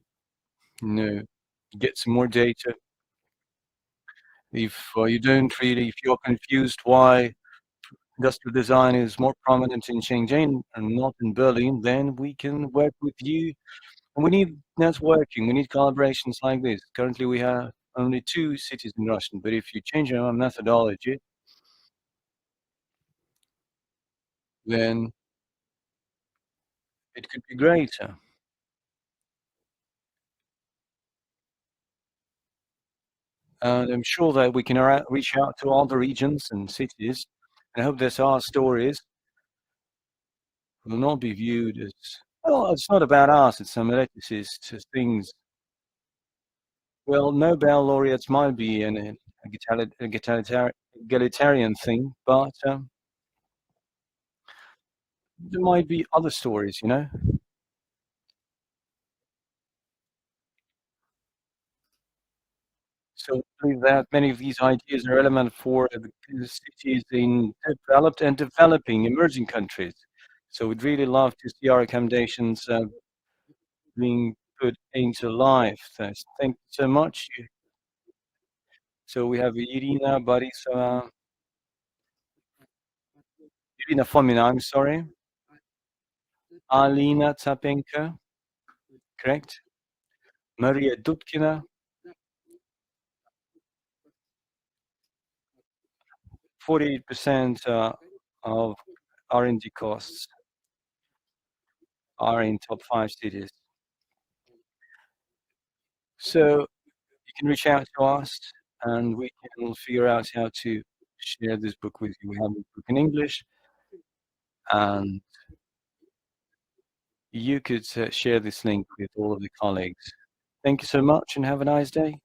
get some more data, if if you're confused why industrial design is more prominent in Shenzhen and not in Berlin, then we can work with you. And we need networking, we need collaborations like this. Currently we have only 2 cities in Russian, but if you change our methodology, then it could be greater. And I'm sure that we can reach out to other regions and cities, and I hope that our stories will not be viewed as, well, it's not about us, it's some ethicist things. Well, Nobel laureates might be an egalitarian thing, but there might be other stories, So I believe that many of these ideas are relevant for the cities in developed and developing emerging countries. So we'd really love to see our recommendations being put into life. Thank you so much. So we have Irina Borisova, Irina Fomina, I'm sorry, Alina Tsapenko, correct? Maria Dudkina, 48% of R&D costs are in top 5 cities. So you can reach out to us, and we can figure out how to share this book with you. We have a book in English, and you could share this link with all of the colleagues. Thank you so much, and have a nice day.